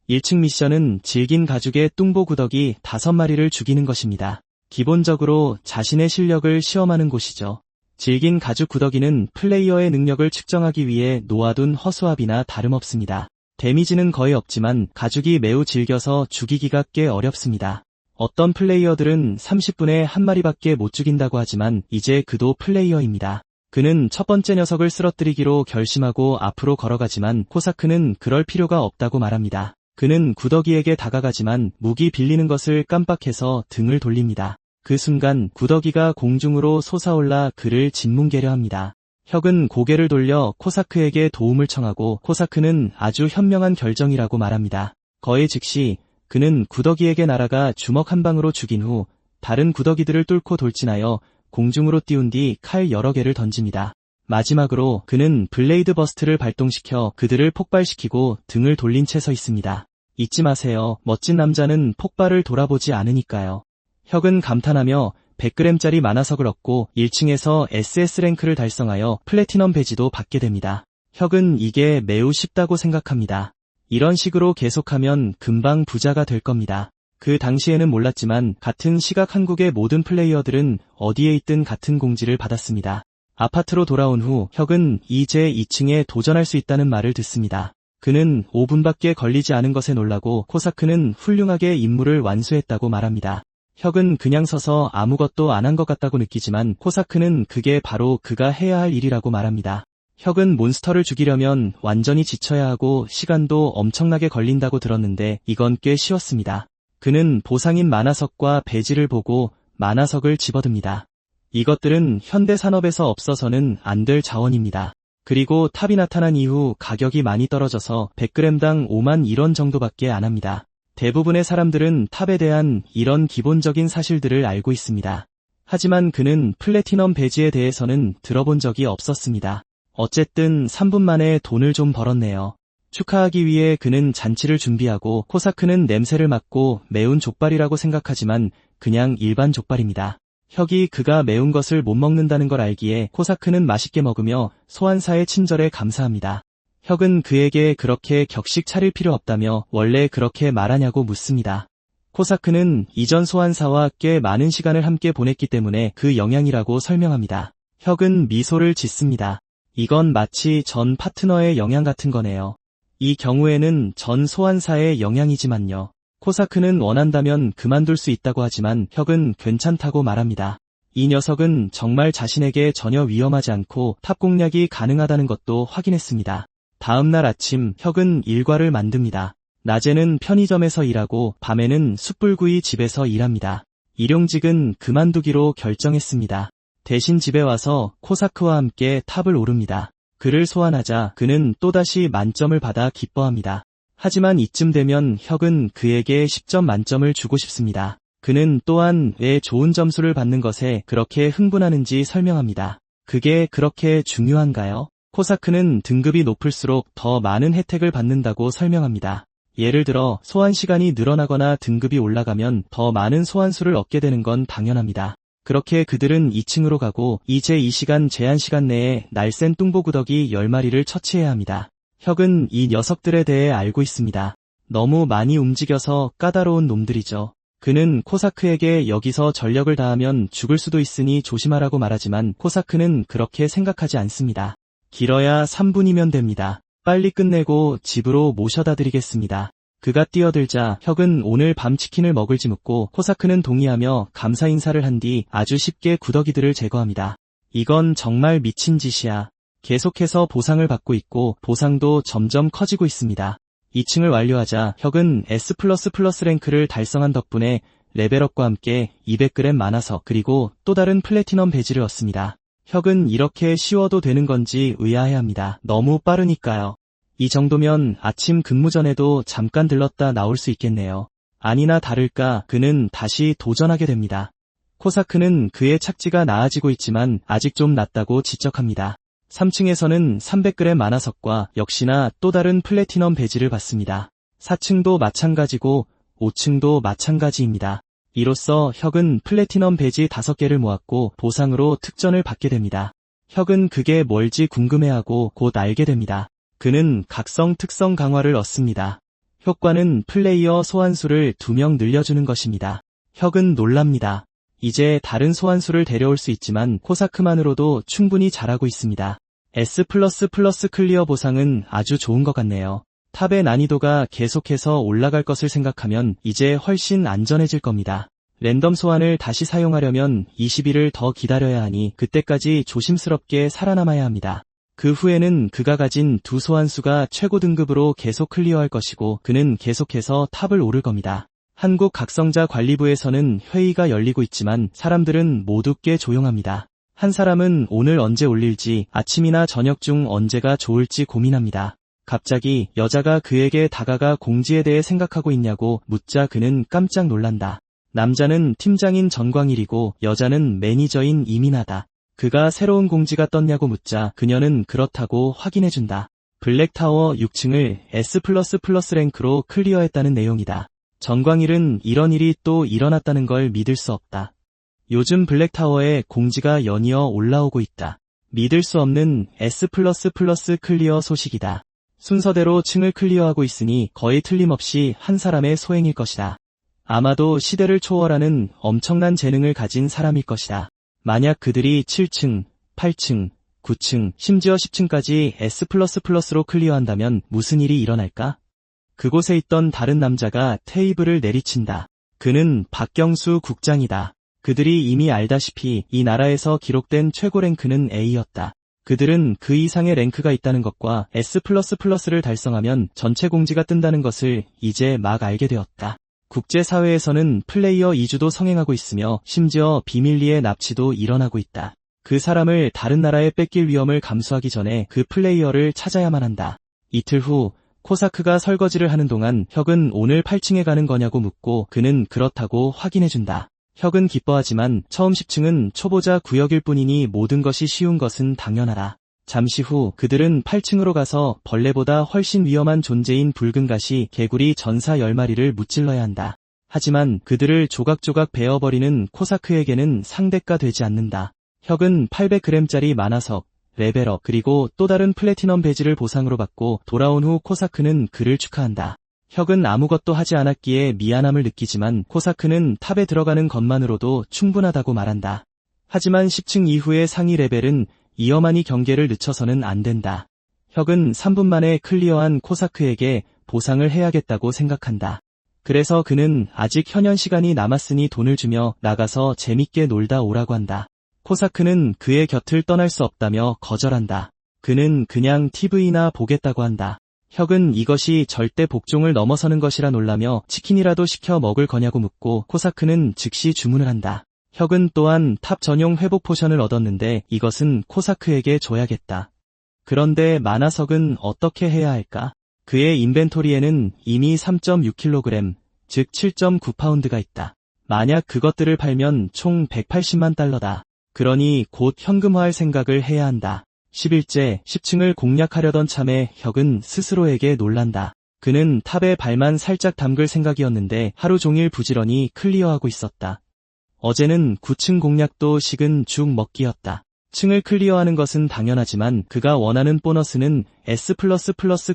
1층 미션은 질긴 가죽의 뚱보구더기 5마리를 죽이는 것입니다. 기본적으로 자신의 실력을 시험하는 곳이죠. 질긴 가죽 구더기는 플레이어의 능력을 측정하기 위해 놓아둔 허수아비나 다름없습니다. 데미지는 거의 없지만 가죽이 매우 질겨서 죽이기가 꽤 어렵습니다. 어떤 플레이어들은 30분에 한 마리밖에 못 죽인다고 하지만 이제 그도 플레이어입니다. 그는 첫 번째 녀석을 쓰러뜨리기로 결심하고 앞으로 걸어가지만 코사크는 그럴 필요가 없다고 말합니다. 그는 구더기에게 다가가지만 무기 빌리는 것을 깜빡해서 등을 돌립니다. 그 순간 구더기가 공중으로 솟아올라 그를 짓뭉개려 합니다. 혁은 고개를 돌려 코사크에게 도움을 청하고 코사크는 아주 현명한 결정이라고 말합니다. 거의 즉시 그는 구더기에게 날아가 주먹 한 방으로 죽인 후 다른 구더기들을 뚫고 돌진하여 공중으로 띄운 뒤 칼 여러 개를 던집니다. 마지막으로 그는 블레이드 버스트를 발동시켜 그들을 폭발시키고 등을 돌린 채 서 있습니다. 잊지 마세요. 멋진 남자는 폭발을 돌아보지 않으니까요. 혁은 감탄하며 100g짜리 만화석을 얻고 1층에서 SS 랭크를 달성하여 플래티넘 배지도 받게 됩니다. 혁은 이게 매우 쉽다고 생각합니다. 이런 식으로 계속하면 금방 부자가 될 겁니다. 그 당시에는 몰랐지만 같은 시각 한국의 모든 플레이어들은 어디에 있든 같은 공지를 받았습니다. 아파트로 돌아온 후 혁은 이제 2층에 도전할 수 있다는 말을 듣습니다. 그는 5분밖에 걸리지 않은 것에 놀라고 코사크는 훌륭하게 임무를 완수했다고 말합니다. 혁은 그냥 서서 아무것도 안 한 것 같다고 느끼지만 코사크는 그게 바로 그가 해야 할 일이라고 말합니다. 혁은 몬스터를 죽이려면 완전히 지쳐야 하고 시간도 엄청나게 걸린다고 들었는데 이건 꽤 쉬웠습니다. 그는 보상인 만화석과 배지를 보고 만화석을 집어듭니다. 이것들은 현대 산업에서 없어서는 안 될 자원입니다. 그리고 탑이 나타난 이후 가격이 많이 떨어져서 100g당 5만 1원 정도밖에 안 합니다. 대부분의 사람들은 탑에 대한 이런 기본적인 사실들을 알고 있습니다. 하지만 그는 플래티넘 배지에 대해서는 들어본 적이 없었습니다. 어쨌든 3분 만에 돈을 좀 벌었네요. 축하하기 위해 그는 잔치를 준비하고 코사크는 냄새를 맡고 매운 족발이라고 생각하지만 그냥 일반 족발입니다. 혁이 그가 매운 것을 못 먹는다는 걸 알기에 코사크는 맛있게 먹으며 소환사의 친절에 감사합니다. 혁은 그에게 그렇게 격식 차릴 필요 없다며 원래 그렇게 말하냐고 묻습니다. 코사크는 이전 소환사와 꽤 많은 시간을 함께 보냈기 때문에 그 영향이라고 설명합니다. 혁은 미소를 짓습니다. 이건 마치 전 파트너의 영향 같은 거네요. 이 경우에는 전 소환사의 영향이지만요. 코사크는 원한다면 그만둘 수 있다고 하지만 혁은 괜찮다고 말합니다. 이 녀석은 정말 자신에게 전혀 위험하지 않고 탑 공략이 가능하다는 것도 확인했습니다. 다음날 아침 혁은 일과를 만듭니다. 낮에는 편의점에서 일하고 밤에는 숯불구이 집에서 일합니다. 일용직은 그만두기로 결정했습니다. 대신 집에 와서 코사크와 함께 탑을 오릅니다. 그를 소환하자 그는 또다시 만점을 받아 기뻐합니다. 하지만 이쯤 되면 혁은 그에게 10점 만점을 주고 싶습니다. 그는 또한 왜 좋은 점수를 받는 것에 그렇게 흥분하는지 설명합니다. 그게 그렇게 중요한가요? 코사크는 등급이 높을수록 더 많은 혜택을 받는다고 설명합니다. 예를 들어 소환 시간이 늘어나거나 등급이 올라가면 더 많은 소환수를 얻게 되는 건 당연합니다. 그렇게 그들은 2층으로 가고 이제 이 시간 제한 시간 내에 날쌘 뚱보구더기 10마리를 처치해야 합니다. 혁은 이 녀석들에 대해 알고 있습니다. 너무 많이 움직여서 까다로운 놈들이죠. 그는 코사크에게 여기서 전력을 다하면 죽을 수도 있으니 조심하라고 말하지만 코사크는 그렇게 생각하지 않습니다. 길어야 3분이면 됩니다. 빨리 끝내고 집으로 모셔다 드리겠습니다. 그가 뛰어들자 혁은 오늘 밤 치킨을 먹을지 묻고 코사크는 동의하며 감사 인사를 한 뒤 아주 쉽게 구더기들을 제거합니다. 이건 정말 미친 짓이야. 계속해서 보상을 받고 있고 보상도 점점 커지고 있습니다. 2층을 완료하자 혁은 S++ 랭크를 달성한 덕분에 레벨업과 함께 200g 만화석 그리고 또 다른 플래티넘 배지를 얻습니다. 혁은 이렇게 쉬워도 되는 건지 의아해합니다. 너무 빠르니까요. 이 정도면 아침 근무 전에도 잠깐 들렀다 나올 수 있겠네요. 아니나 다를까 그는 다시 도전하게 됩니다. 코사크는 그의 착지가 나아지고 있지만 아직 좀 낮다고 지적합니다. 3층에서는 300g 만화석과 역시나 또 다른 플래티넘 배지를 받습니다. 4층도 마찬가지고 5층도 마찬가지입니다. 이로써 혁은 플래티넘 배지 5개를 모았고 보상으로 특전을 받게 됩니다. 혁은 그게 뭘지 궁금해하고 곧 알게 됩니다. 그는 각성 특성 강화를 얻습니다. 효과는 플레이어 소환수를 2명 늘려주는 것입니다. 혁은 놀랍니다. 이제 다른 소환수를 데려올 수 있지만 코사크만으로도 충분히 잘하고 있습니다. S++ 클리어 보상은 아주 좋은 것 같네요. 탑의 난이도가 계속해서 올라갈 것을 생각하면 이제 훨씬 안전해질 겁니다. 랜덤 소환을 다시 사용하려면 20일을 더 기다려야 하니 그때까지 조심스럽게 살아남아야 합니다. 그 후에는 그가 가진 두 소환수가 최고 등급으로 계속 클리어할 것이고 그는 계속해서 탑을 오를 겁니다. 한국 각성자 관리부에서는 회의가 열리고 있지만 사람들은 모두 꽤 조용합니다. 한 사람은 오늘 언제 올릴지 아침이나 저녁 중 언제가 좋을지 고민합니다. 갑자기 여자가 그에게 다가가 공지에 대해 생각하고 있냐고 묻자 그는 깜짝 놀란다. 남자는 팀장인 전광일이고 여자는 매니저인 이민하다. 그가 새로운 공지가 떴냐고 묻자 그녀는 그렇다고 확인해준다. 블랙타워 6층을 S++ 랭크로 클리어했다는 내용이다. 전광일은 이런 일이 또 일어났다는 걸 믿을 수 없다. 요즘 블랙타워에 공지가 연이어 올라오고 있다. 믿을 수 없는 S++ 클리어 소식이다. 순서대로 층을 클리어하고 있으니 거의 틀림없이 한 사람의 소행일 것이다. 아마도 시대를 초월하는 엄청난 재능을 가진 사람일 것이다. 만약 그들이 7층, 8층, 9층, 심지어 10층까지 S++로 클리어한다면 무슨 일이 일어날까? 그곳에 있던 다른 남자가 테이블을 내리친다. 그는 박경수 국장이다. 그들이 이미 알다시피 이 나라에서 기록된 최고 랭크는 A였다. 그들은 그 이상의 랭크가 있다는 것과 S++를 달성하면 전체 공지가 뜬다는 것을 이제 막 알게 되었다. 국제사회에서는 플레이어 이주도 성행하고 있으며 심지어 비밀리에 납치도 일어나고 있다. 그 사람을 다른 나라에 뺏길 위험을 감수하기 전에 그 플레이어를 찾아야만 한다. 이틀 후 코사크가 설거지를 하는 동안 혁은 오늘 8층에 가는 거냐고 묻고 그는 그렇다고 확인해준다. 혁은 기뻐하지만 처음 10층은 초보자 구역일 뿐이니 모든 것이 쉬운 것은 당연하다. 잠시 후 그들은 8층으로 가서 벌레보다 훨씬 위험한 존재인 붉은 가시 개구리 전사 10마리를 무찔러야 한다. 하지만 그들을 조각조각 베어버리는 코사크에게는 상대가 되지 않는다. 혁은 800g짜리 만화석, 레벨업 그리고 또 다른 플래티넘 배지를 보상으로 받고 돌아온 후 코사크는 그를 축하한다. 혁은 아무것도 하지 않았기에 미안함을 느끼지만 코사크는 탑에 들어가는 것만으로도 충분하다고 말한다. 하지만 10층 이후의 상위 레벨은 이어만이 경계를 늦춰서는 안 된다. 혁은 3분 만에 클리어한 코사크에게 보상을 해야겠다고 생각한다. 그래서 그는 아직 현현 시간이 남았으니 돈을 주며 나가서 재밌게 놀다 오라고 한다. 코사크는 그의 곁을 떠날 수 없다며 거절한다. 그는 그냥 TV나 보겠다고 한다. 혁은 이것이 절대 복종을 넘어서는 것이라 놀라며 치킨이라도 시켜 먹을 거냐고 묻고 코사크는 즉시 주문을 한다. 혁은 또한 탑 전용 회복 포션을 얻었는데 이것은 코사크에게 줘야겠다. 그런데 만화석은 어떻게 해야 할까? 그의 인벤토리에는 이미 3.6kg, 즉 7.9파운드가 있다. 만약 그것들을 팔면 총 180만 달러다. 그러니 곧 현금화할 생각을 해야 한다. 11째, 10층을 공략하려던 참에 혁은 스스로에게 놀란다. 그는 탑에 발만 살짝 담글 생각이었는데 하루 종일 부지런히 클리어하고 있었다. 어제는 9층 공략도 식은 죽 먹기였다. 층을 클리어하는 것은 당연하지만 그가 원하는 보너스는 S++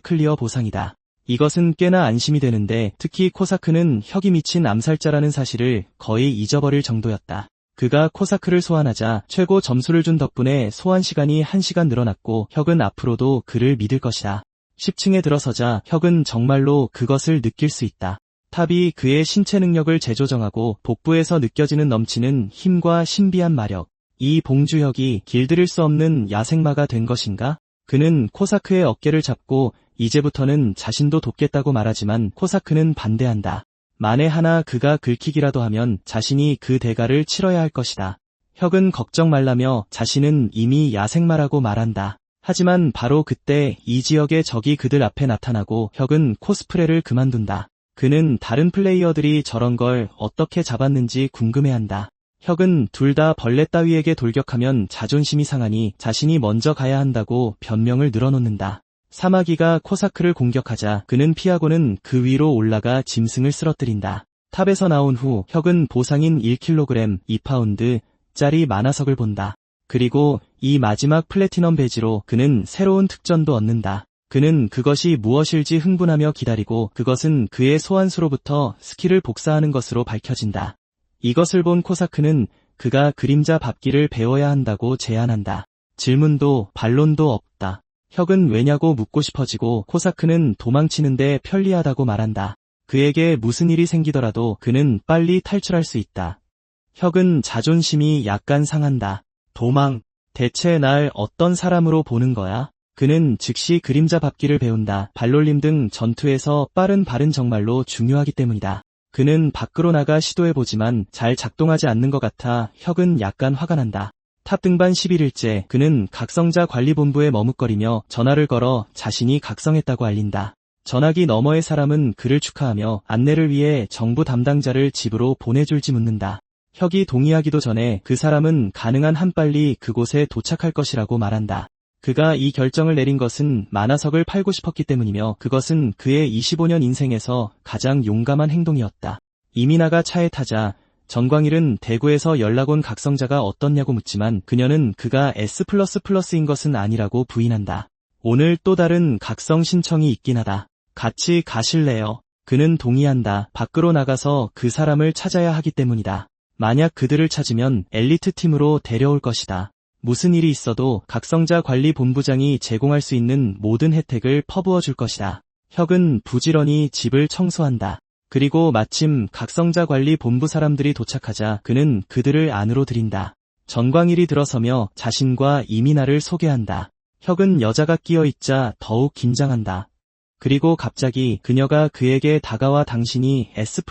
클리어 보상이다. 이것은 꽤나 안심이 되는데 특히 코사크는 혁이 미친 암살자라는 사실을 거의 잊어버릴 정도였다. 그가 코사크를 소환하자 최고 점수를 준 덕분에 소환 시간이 1시간 늘어났고 혁은 앞으로도 그를 믿을 것이다. 10층에 들어서자 혁은 정말로 그것을 느낄 수 있다. 탑이 그의 신체 능력을 재조정하고 복부에서 느껴지는 넘치는 힘과 신비한 마력. 이 봉주혁이 길들일 수 없는 야생마가 된 것인가? 그는 코사크의 어깨를 잡고 이제부터는 자신도 돕겠다고 말하지만 코사크는 반대한다. 만에 하나 그가 긁히기라도 하면 자신이 그 대가를 치러야 할 것이다. 혁은 걱정 말라며 자신은 이미 야생마라고 말한다. 하지만 바로 그때 이 지역의 적이 그들 앞에 나타나고 혁은 코스프레를 그만둔다. 그는 다른 플레이어들이 저런 걸 어떻게 잡았는지 궁금해한다. 혁은 둘 다 벌레 따위에게 돌격하면 자존심이 상하니 자신이 먼저 가야 한다고 변명을 늘어놓는다. 사마귀가 코사크를 공격하자 그는 피하고는 그 위로 올라가 짐승을 쓰러뜨린다. 탑에서 나온 후 혁은 보상인 1kg, 2파운드짜리 만화석을 본다. 그리고 이 마지막 플래티넘 배지로 그는 새로운 특전도 얻는다. 그는 그것이 무엇일지 흥분하며 기다리고 그것은 그의 소환수로부터 스킬을 복사하는 것으로 밝혀진다. 이것을 본 코사크는 그가 그림자 밟기를 배워야 한다고 제안한다. 질문도 반론도 없다. 혁은 왜냐고 묻고 싶어지고 코사크는 도망치는데 편리하다고 말한다. 그에게 무슨 일이 생기더라도 그는 빨리 탈출할 수 있다. 혁은 자존심이 약간 상한다. 도망. 대체 날 어떤 사람으로 보는 거야? 그는 즉시 그림자 밟기를 배운다. 발놀림 등 전투에서 빠른 발은 정말로 중요하기 때문이다. 그는 밖으로 나가 시도해보지만 잘 작동하지 않는 것 같아 혁은 약간 화가 난다. 탑 등반 11일째 그는 각성자 관리본부에 머뭇거리며 전화를 걸어 자신이 각성했다고 알린다. 전화기 너머의 사람은 그를 축하하며 안내를 위해 정부 담당자를 집으로 보내줄지 묻는다. 혁이 동의하기도 전에 그 사람은 가능한 한 빨리 그곳에 도착할 것이라고 말한다. 그가 이 결정을 내린 것은 만화석을 팔고 싶었기 때문이며 그것은 그의 25년 인생에서 가장 용감한 행동이었다. 이민아가 차에 타자 전광일은 대구에서 연락 온 각성자가 어떻냐고 묻지만 그녀는 그가 S++인 것은 아니라고 부인한다. 오늘 또 다른 각성 신청이 있긴 하다. 같이 가실래요? 그는 동의한다. 밖으로 나가서 그 사람을 찾아야 하기 때문이다. 만약 그들을 찾으면 엘리트 팀으로 데려올 것이다. 무슨 일이 있어도 각성자 관리 본부장이 제공할 수 있는 모든 혜택을 퍼부어 줄 것이다. 혁은 부지런히 집을 청소한다. 그리고 마침 각성자 관리 본부 사람들이 도착하자 그는 그들을 안으로 들인다. 전광일이 들어서며 자신과 이민아를 소개한다. 혁은 여자가 끼어 있자 더욱 긴장한다. 그리고 갑자기 그녀가 그에게 다가와 당신이 S++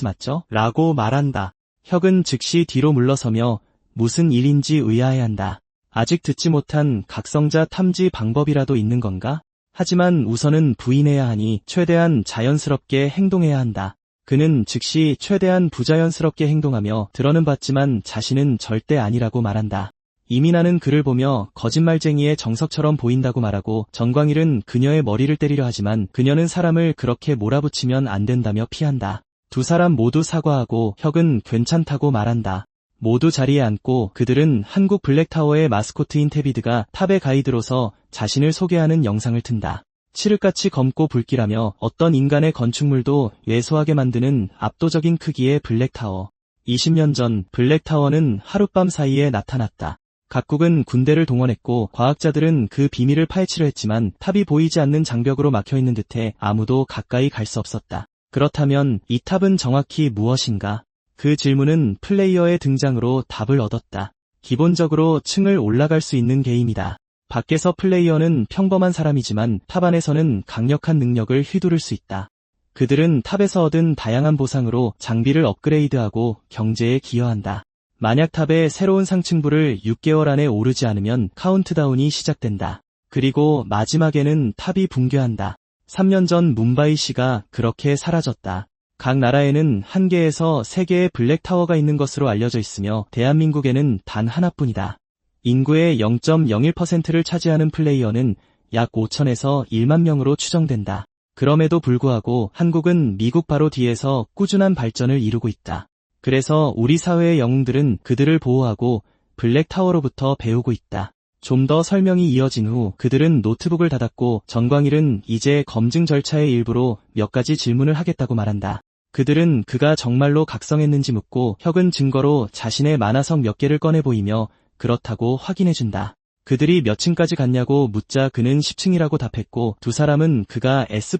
맞죠? 라고 말한다. 혁은 즉시 뒤로 물러서며 무슨 일인지 의아해한다. 아직 듣지 못한 각성자 탐지 방법이라도 있는 건가? 하지만 우선은 부인해야 하니 최대한 자연스럽게 행동해야 한다. 그는 즉시 최대한 부자연스럽게 행동하며 들어는 봤지만 자신은 절대 아니라고 말한다. 이민아는 그를 보며 거짓말쟁이의 정석처럼 보인다고 말하고 전광일은 그녀의 머리를 때리려 하지만 그녀는 사람을 그렇게 몰아붙이면 안 된다며 피한다. 두 사람 모두 사과하고 혁은 괜찮다고 말한다. 모두 자리에 앉고 그들은 한국 블랙타워의 마스코트인 테비드가 탑의 가이드로서 자신을 소개하는 영상을 튼다. 칠흑같이 검고 붉기라며 어떤 인간의 건축물도 왜소하게 만드는 압도적인 크기의 블랙타워. 20년 전 블랙타워는 하룻밤 사이에 나타났다. 각국은 군대를 동원했고 과학자들은 그 비밀을 파헤치려 했지만 탑이 보이지 않는 장벽으로 막혀있는 듯해 아무도 가까이 갈 수 없었다. 그렇다면 이 탑은 정확히 무엇인가? 그 질문은 플레이어의 등장으로 답을 얻었다. 기본적으로 층을 올라갈 수 있는 게임이다. 밖에서 플레이어는 평범한 사람이지만 탑 안에서는 강력한 능력을 휘두를 수 있다. 그들은 탑에서 얻은 다양한 보상으로 장비를 업그레이드하고 경제에 기여한다. 만약 탑의 새로운 상층부를 6개월 안에 오르지 않으면 카운트다운이 시작된다. 그리고 마지막에는 탑이 붕괴한다. 3년 전 뭄바이시가 그렇게 사라졌다. 각 나라에는 1개에서 3개의 블랙타워가 있는 것으로 알려져 있으며 대한민국에는 단 하나뿐이다. 인구의 0.01%를 차지하는 플레이어는 약 5천에서 1만 명으로 추정된다. 그럼에도 불구하고 한국은 미국 바로 뒤에서 꾸준한 발전을 이루고 있다. 그래서 우리 사회의 영웅들은 그들을 보호하고 블랙타워로부터 배우고 있다. 좀 더 설명이 이어진 후 그들은 노트북을 닫았고 전광일은 이제 검증 절차의 일부로 몇 가지 질문을 하겠다고 말한다. 그들은 그가 정말로 각성했는지 묻고 혁은 증거로 자신의 만화석 몇 개를 꺼내 보이며 그렇다고 확인해준다. 그들이 몇 층까지 갔냐고 묻자 그는 10층이라고 답했고 두 사람은 그가 S++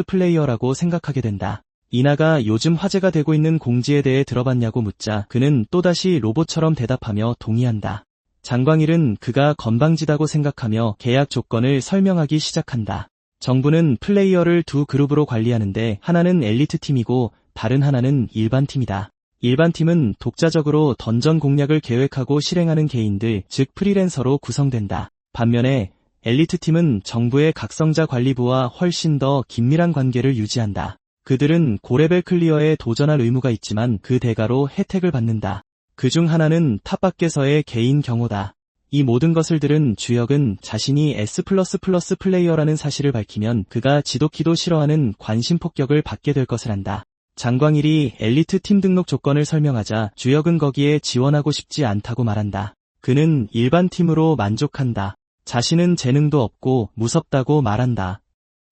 플레이어라고 생각하게 된다. 이나가 요즘 화제가 되고 있는 공지에 대해 들어봤냐고 묻자 그는 또다시 로봇처럼 대답하며 동의한다. 장광일은 그가 건방지다고 생각하며 계약 조건을 설명하기 시작한다. 정부는 플레이어를 두 그룹으로 관리하는데 하나는 엘리트 팀이고 다른 하나는 일반 팀이다. 일반 팀은 독자적으로 던전 공략을 계획하고 실행하는 개인들, 즉 프리랜서로 구성된다. 반면에 엘리트 팀은 정부의 각성자 관리부와 훨씬 더 긴밀한 관계를 유지한다. 그들은 고레벨 클리어에 도전할 의무가 있지만 그 대가로 혜택을 받는다. 그중 하나는 탑 밖에서의 개인 경호다. 이 모든 것을 들은 주혁은 자신이 S++ 플레이어라는 사실을 밝히면 그가 지독히도 싫어하는 관심 폭격을 받게 될 것을 안다. 장광일이 엘리트 팀 등록 조건을 설명하자 주혁은 거기에 지원하고 싶지 않다고 말한다. 그는 일반 팀으로 만족한다. 자신은 재능도 없고 무섭다고 말한다.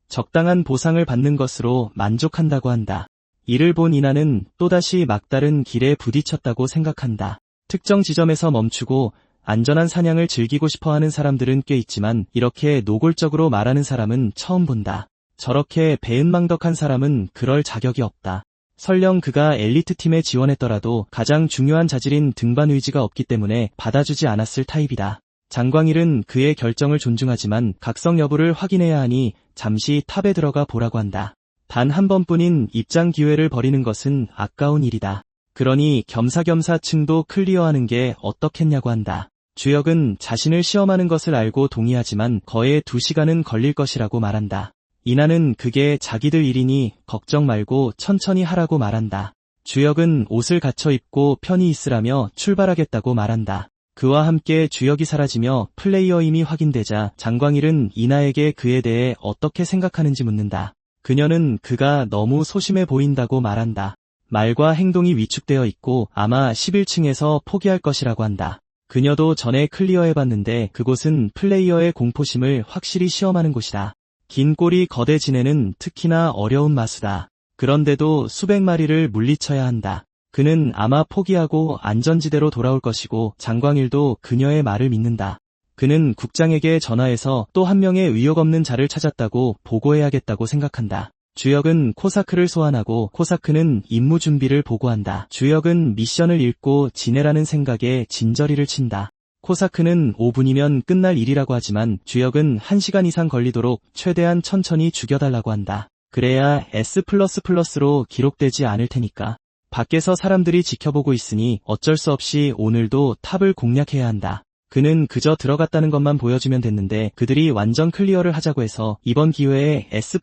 적당한 보상을 받는 것으로 만족한다고 한다. 이를 본 이나는 또다시 막다른 길에 부딪혔다고 생각한다. 특정 지점에서 멈추고 안전한 사냥을 즐기고 싶어하는 사람들은 꽤 있지만 이렇게 노골적으로 말하는 사람은 처음 본다. 저렇게 배은망덕한 사람은 그럴 자격이 없다. 설령 그가 엘리트 팀에 지원했더라도 가장 중요한 자질인 등반 의지가 없기 때문에 받아주지 않았을 타입이다. 장광일은 그의 결정을 존중하지만 각성 여부를 확인해야 하니 잠시 탑에 들어가 보라고 한다. 단 한 번뿐인 입장 기회를 버리는 것은 아까운 일이다. 그러니 겸사겸사 층도 클리어하는 게 어떻겠냐고 한다. 주혁은 자신을 시험하는 것을 알고 동의하지만 거의 2시간은 걸릴 것이라고 말한다. 이나는 그게 자기들 일이니 걱정 말고 천천히 하라고 말한다. 주혁은 옷을 갖춰 입고 편히 있으라며 출발하겠다고 말한다. 그와 함께 주혁이 사라지며 플레이어임이 확인되자 장광일은 이나에게 그에 대해 어떻게 생각하는지 묻는다. 그녀는 그가 너무 소심해 보인다고 말한다. 말과 행동이 위축되어 있고 아마 11층에서 포기할 것이라고 한다. 그녀도 전에 클리어해봤는데 그곳은 플레이어의 공포심을 확실히 시험하는 곳이다. 긴 꼬리 거대 지네는 특히나 어려운 마수다. 그런데도 수백 마리를 물리쳐야 한다. 그는 아마 포기하고 안전지대로 돌아올 것이고 장광일도 그녀의 말을 믿는다. 그는 국장에게 전화해서 또 한 명의 의욕 없는 자를 찾았다고 보고해야겠다고 생각한다. 주혁은 코사크를 소환하고 코사크는 임무 준비를 보고한다. 주혁은 미션을 읽고 지내라는 생각에 진저리를 친다. 코사크는 5분이면 끝날 일이라고 하지만 주혁은 1시간 이상 걸리도록 최대한 천천히 죽여달라고 한다. 그래야 S++로 기록되지 않을 테니까. 밖에서 사람들이 지켜보고 있으니 어쩔 수 없이 오늘도 탑을 공략해야 한다. 그는 그저 들어갔다는 것만 보여주면 됐는데 그들이 완전 클리어를 하자고 해서 이번 기회에 S++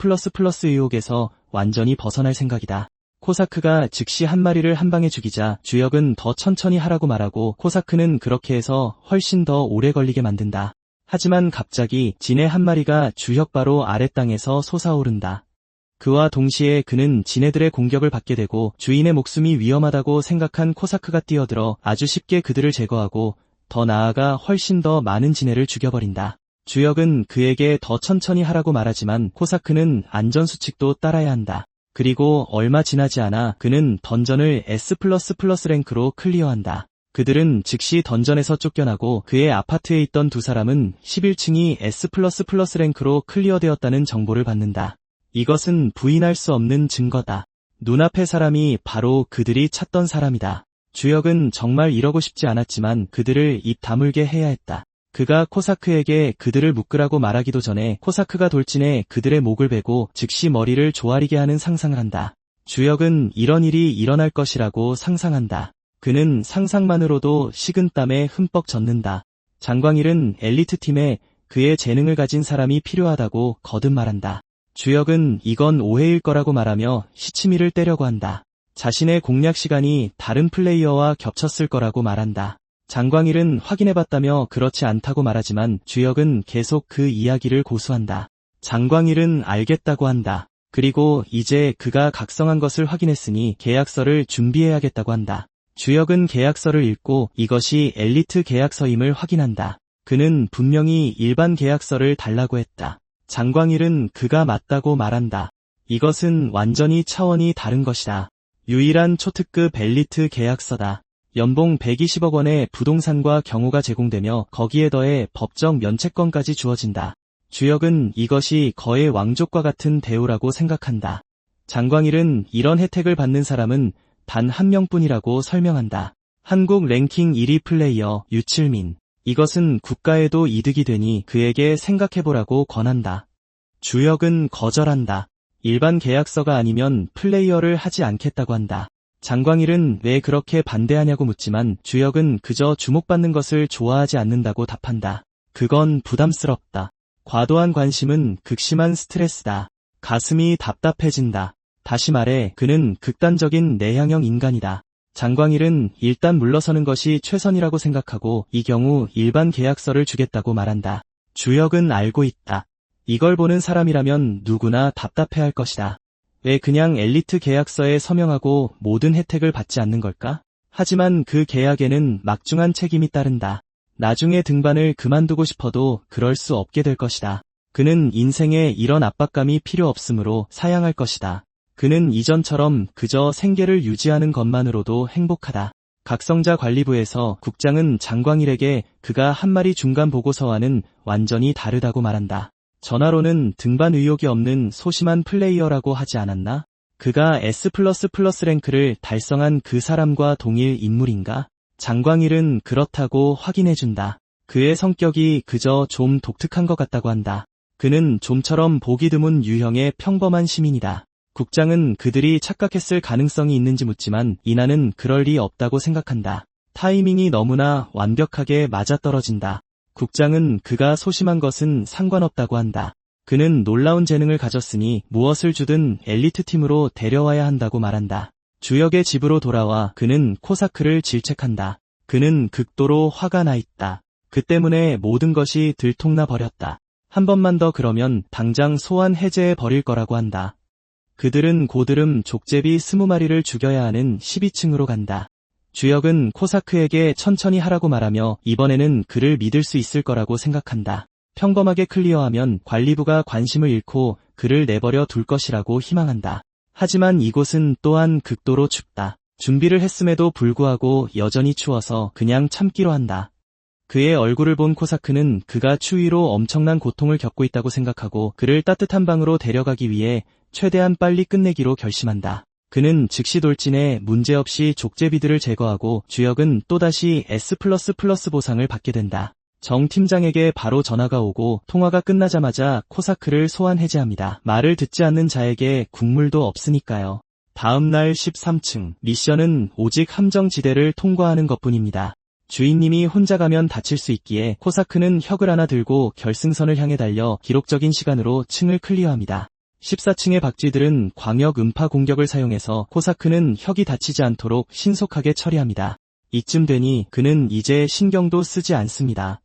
의혹에서 완전히 벗어날 생각이다. 코사크가 즉시 한 마리를 한 방에 죽이자 주혁은 더 천천히 하라고 말하고 코사크는 그렇게 해서 훨씬 더 오래 걸리게 만든다. 하지만 갑자기 진해 한 마리가 주혁 바로 아랫땅에서 솟아오른다. 그와 동시에 그는 지네들의 공격을 받게 되고 주인의 목숨이 위험하다고 생각한 코사크가 뛰어들어 아주 쉽게 그들을 제거하고 더 나아가 훨씬 더 많은 지네를 죽여버린다. 주혁은 그에게 더 천천히 하라고 말하지만 코사크는 안전수칙도 따라야 한다. 그리고 얼마 지나지 않아 그는 던전을 S++ 랭크로 클리어한다. 그들은 즉시 던전에서 쫓겨나고 그의 아파트에 있던 두 사람은 11층이 S++ 랭크로 클리어되었다는 정보를 받는다. 이것은 부인할 수 없는 증거다. 눈앞의 사람이 바로 그들이 찾던 사람이다. 주혁은 정말 이러고 싶지 않았지만 그들을 입 다물게 해야 했다. 그가 코사크에게 그들을 묶으라고 말하기도 전에 코사크가 돌진해 그들의 목을 베고 즉시 머리를 조아리게 하는 상상을 한다. 주혁은 이런 일이 일어날 것이라고 상상한다. 그는 상상만으로도 식은땀에 흠뻑 젖는다. 장광일은 엘리트 팀에 그의 재능을 가진 사람이 필요하다고 거듭 말한다. 주역은 이건 오해일 거라고 말하며 시치미를 떼려고 한다. 자신의 공략 시간이 다른 플레이어와 겹쳤을 거라고 말한다. 장광일은 확인해봤다며 그렇지 않다고 말하지만 주역은 계속 그 이야기를 고수한다. 장광일은 알겠다고 한다. 그리고 이제 그가 각성한 것을 확인했으니 계약서를 준비해야겠다고 한다. 주역은 계약서를 읽고 이것이 엘리트 계약서임을 확인한다. 그는 분명히 일반 계약서를 달라고 했다. 장광일은 그가 맞다고 말한다. 이것은 완전히 차원이 다른 것이다. 유일한 초특급 엘리트 계약서다. 연봉 120억 원의 부동산과 경호가 제공되며 거기에 더해 법적 면책권까지 주어진다. 주역은 이것이 거의 왕족과 같은 대우라고 생각한다. 장광일은 이런 혜택을 받는 사람은 단 한 명뿐이라고 설명한다. 한국 랭킹 1위 플레이어 유칠민. 이것은 국가에도 이득이 되니 그에게 생각해보라고 권한다. 주역은 거절한다. 일반 계약서가 아니면 플레이어를 하지 않겠다고 한다. 장광일은 왜 그렇게 반대하냐고 묻지만 주역은 그저 주목받는 것을 좋아하지 않는다고 답한다. 그건 부담스럽다. 과도한 관심은 극심한 스트레스다. 가슴이 답답해진다. 다시 말해 그는 극단적인 내향형 인간이다. 장광일은 일단 물러서는 것이 최선이라고 생각하고 이 경우 일반 계약서를 주겠다고 말한다. 주역은 알고 있다. 이걸 보는 사람이라면 누구나 답답해할 것이다. 왜 그냥 엘리트 계약서에 서명하고 모든 혜택을 받지 않는 걸까? 하지만 그 계약에는 막중한 책임이 따른다. 나중에 등반을 그만두고 싶어도 그럴 수 없게 될 것이다. 그는 인생에 이런 압박감이 필요 없으므로 사양할 것이다. 그는 이전처럼 그저 생계를 유지하는 것만으로도 행복하다. 각성자 관리부에서 국장은 장광일에게 그가 한 마리 중간 보고서와는 완전히 다르다고 말한다. 전화로는 등반 의욕이 없는 소심한 플레이어라고 하지 않았나? 그가 S++ 랭크를 달성한 그 사람과 동일 인물인가? 장광일은 그렇다고 확인해준다. 그의 성격이 그저 좀 독특한 것 같다고 한다. 그는 좀처럼 보기 드문 유형의 평범한 시민이다. 국장은 그들이 착각했을 가능성이 있는지 묻지만 이나는 그럴 리 없다고 생각한다. 타이밍이 너무나 완벽하게 맞아떨어진다. 국장은 그가 소심한 것은 상관없다고 한다. 그는 놀라운 재능을 가졌으니 무엇을 주든 엘리트 팀으로 데려와야 한다고 말한다. 주역의 집으로 돌아와 그는 코사크를 질책한다. 그는 극도로 화가 나 있다. 그 때문에 모든 것이 들통나 버렸다. 한 번만 더 그러면 당장 소환 해제해 버릴 거라고 한다. 그들은 고드름 족제비 20마리를 죽여야 하는 12층으로 간다. 주역은 코사크에게 천천히 하라고 말하며 이번에는 그를 믿을 수 있을 거라고 생각한다. 평범하게 클리어하면 관리부가 관심을 잃고 그를 내버려 둘 것이라고 희망한다. 하지만 이곳은 또한 극도로 춥다. 준비를 했음에도 불구하고 여전히 추워서 그냥 참기로 한다. 그의 얼굴을 본 코사크는 그가 추위로 엄청난 고통을 겪고 있다고 생각하고 그를 따뜻한 방으로 데려가기 위해 최대한 빨리 끝내기로 결심한다. 그는 즉시 돌진해 문제없이 족제비들을 제거하고 주역은 또다시 S++ 보상을 받게 된다. 정 팀장에게 바로 전화가 오고 통화가 끝나자마자 코사크를 소환 해제합니다. 말을 듣지 않는 자에게 국물도 없으니까요. 다음날 13층 미션은 오직 함정지대를 통과하는 것뿐입니다. 주인님이 혼자 가면 다칠 수 있기에 코사크는 혁을 하나 들고 결승선을 향해 달려 기록적인 시간으로 층을 클리어합니다. 14층의 박쥐들은 광역 음파 공격을 사용해서 코사크는 혁이 다치지 않도록 신속하게 처리합니다. 이쯤 되니 그는 이제 신경도 쓰지 않습니다.